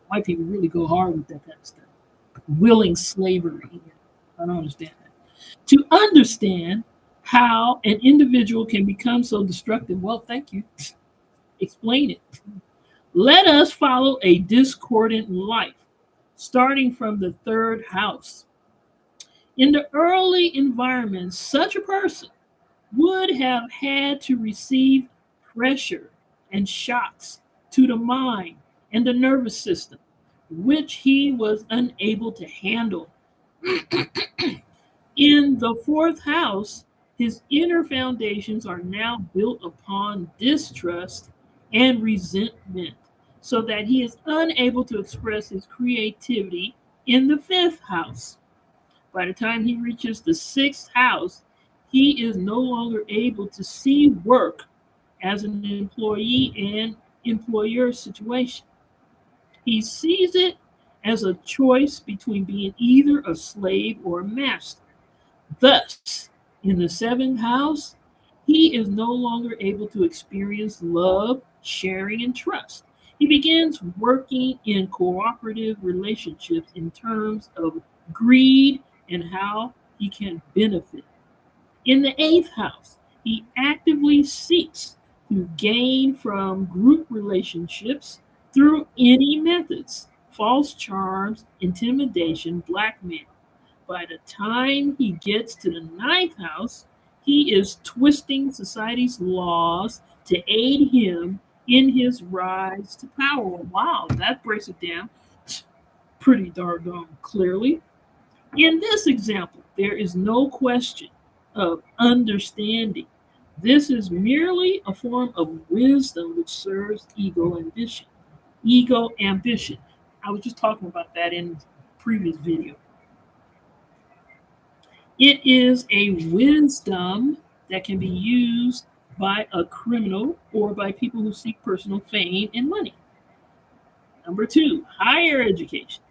white people really go hard with that kind of stuff. Willing slavery. I don't understand that. To understand how an individual can become so destructive, well, thank you. Explain it. Let us follow a discordant life, starting from the third house. In the early environment, such a person would have had to receive pressure and shocks to the mind and the nervous system, which he was unable to handle. In the fourth house, his inner foundations are now built upon distrust and resentment, so that he is unable to express his creativity in the fifth house. By the time he reaches the sixth house, he is no longer able to see work as an employee and employer situation. He sees it as a choice between being either a slave or a master. Thus, in the seventh house, he is no longer able to experience love, sharing, and trust. He begins working in cooperative relationships in terms of greed and how he can benefit. In the eighth house, he actively seeks to gain from group relationships through any methods: false charms, intimidation, blackmail. By the time he gets to the ninth house, he is twisting society's laws to aid him in his rise to power. Wow, that breaks it down pretty doggone clearly. In this example, there is no question of understanding. This is merely a form of wisdom which serves ego ambition. Ego ambition. I was just talking about that in the previous video. It is a wisdom that can be used by a criminal or by people who seek personal fame and money. Number two, higher education.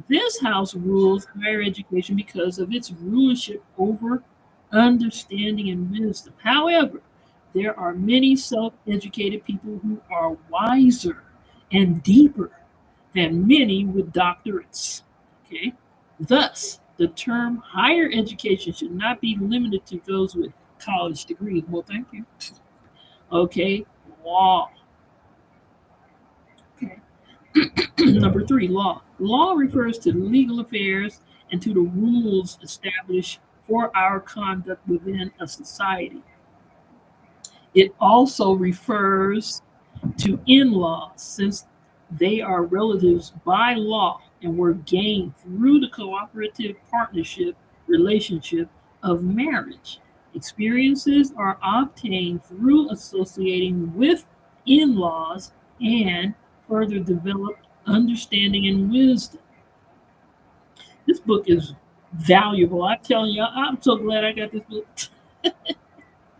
This house rules higher education because of its rulership over understanding and wisdom. However, there are many self educated people who are wiser and deeper than many with doctorates. Okay? Thus, the term higher education should not be limited to those with college degrees. Well, thank you. Okay? Law. Okay. Number three, law. Law refers to legal affairs and to the rules established for our conduct within a society. It also refers to in laws, since they are relatives by law and were gained through the cooperative partnership relationship of marriage. Experiences are obtained through associating with in laws and further developed understanding and wisdom. This book is valuable. I'm telling you, I'm so glad I got this book.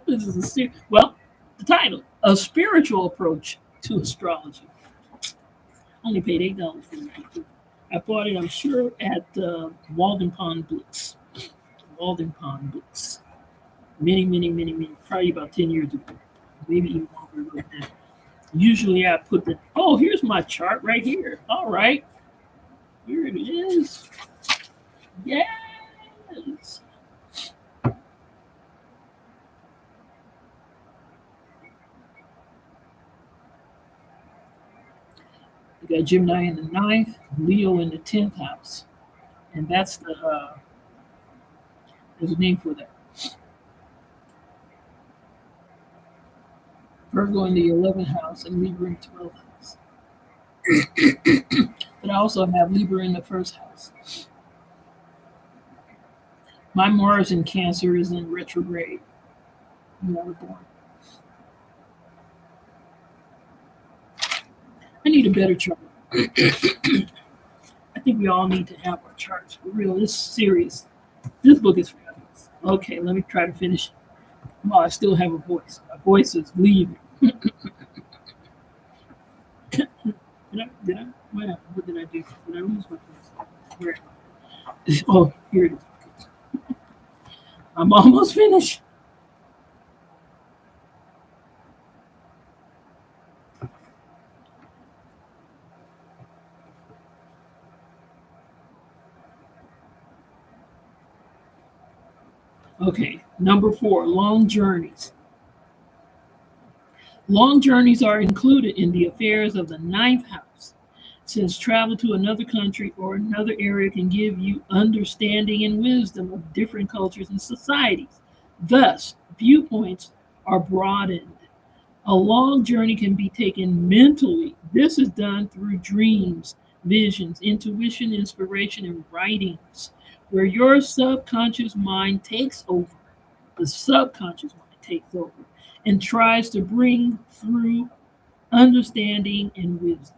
This is well, the title, A Spiritual Approach to Astrology. Only paid $8 for it. I bought it, I'm sure, at Walden Pond Books. Walden Pond Books. Many, probably about 10 years ago. Maybe even longer than that. Usually I put here's my chart right here. All right. Here it is. Yes. We got Gemini in the ninth, Leo in the 10th house. And that's there's a name for that. Virgo in the 11th house and Libra in the 12th house. But I also have Libra in the first house. My Mars in Cancer is in retrograde when I was born. I need a better chart. I think we all need to have our charts for real. This is serious. This book is fabulous. Okay, let me try to finish. Well, I still have a voice. My voice is leaving. Did I? What did I do? Did I lose my voice? Where? Oh, here it is. I'm almost finished. Okay, number four, long journeys. Long journeys are included in the affairs of the ninth house, since travel to another country or another area can give you understanding and wisdom of different cultures and societies. Thus, viewpoints are broadened. A long journey can be taken mentally. This is done through dreams, visions, intuition, inspiration, and writings, where your subconscious mind takes over. The subconscious mind takes over and tries to bring through understanding and wisdom.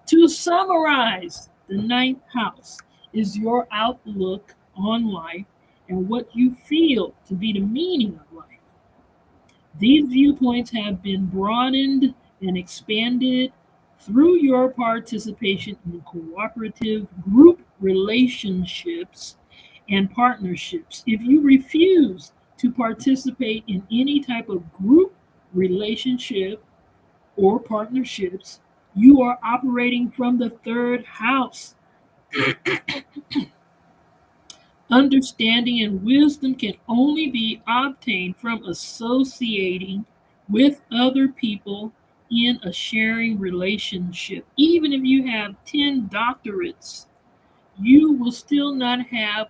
To summarize, the ninth house is your outlook on life and what you feel to be the meaning of life. These viewpoints have been broadened and expanded through your participation in cooperative group relationships and partnerships. If you refuse to participate in any type of group relationship or partnerships, you are operating from the third house. Understanding and wisdom can only be obtained from associating with other people in a sharing relationship. Even if you have 10 doctorates, you will still not have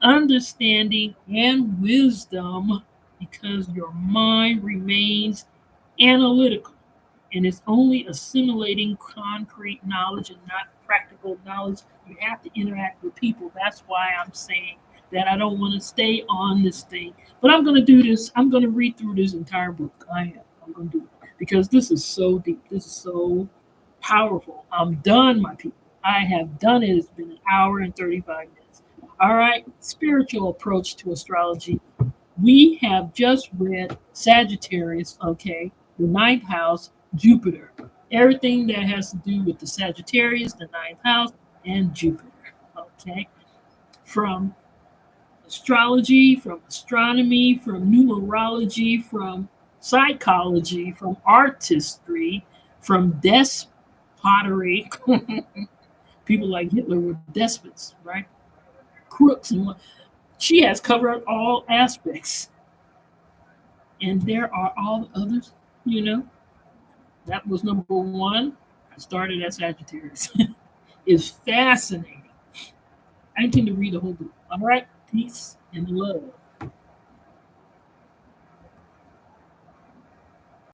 understanding and wisdom because your mind remains analytical and is only assimilating concrete knowledge and not practical knowledge. You have to interact with people. That's why I'm saying that. I don't want to stay on this thing. But I'm going to do this. I'm going to read through this entire book. I am. I'm going to do it because this is so deep. This is so powerful. I'm done, my people. I have done it. It's been an hour and 35 minutes. All right. Spiritual approach to astrology. We have just read Sagittarius, okay, the ninth house, Jupiter. Everything that has to do with the Sagittarius, the ninth house, and Jupiter, okay, from astrology, from astronomy, from numerology, from psychology, from artistry, from pottery. People like Hitler were despots, right? Crooks and what. She has covered all aspects. And there are all the others, you know. That was number one. I started at Sagittarius. It's fascinating. I intend to read the whole book. All right. Peace and love.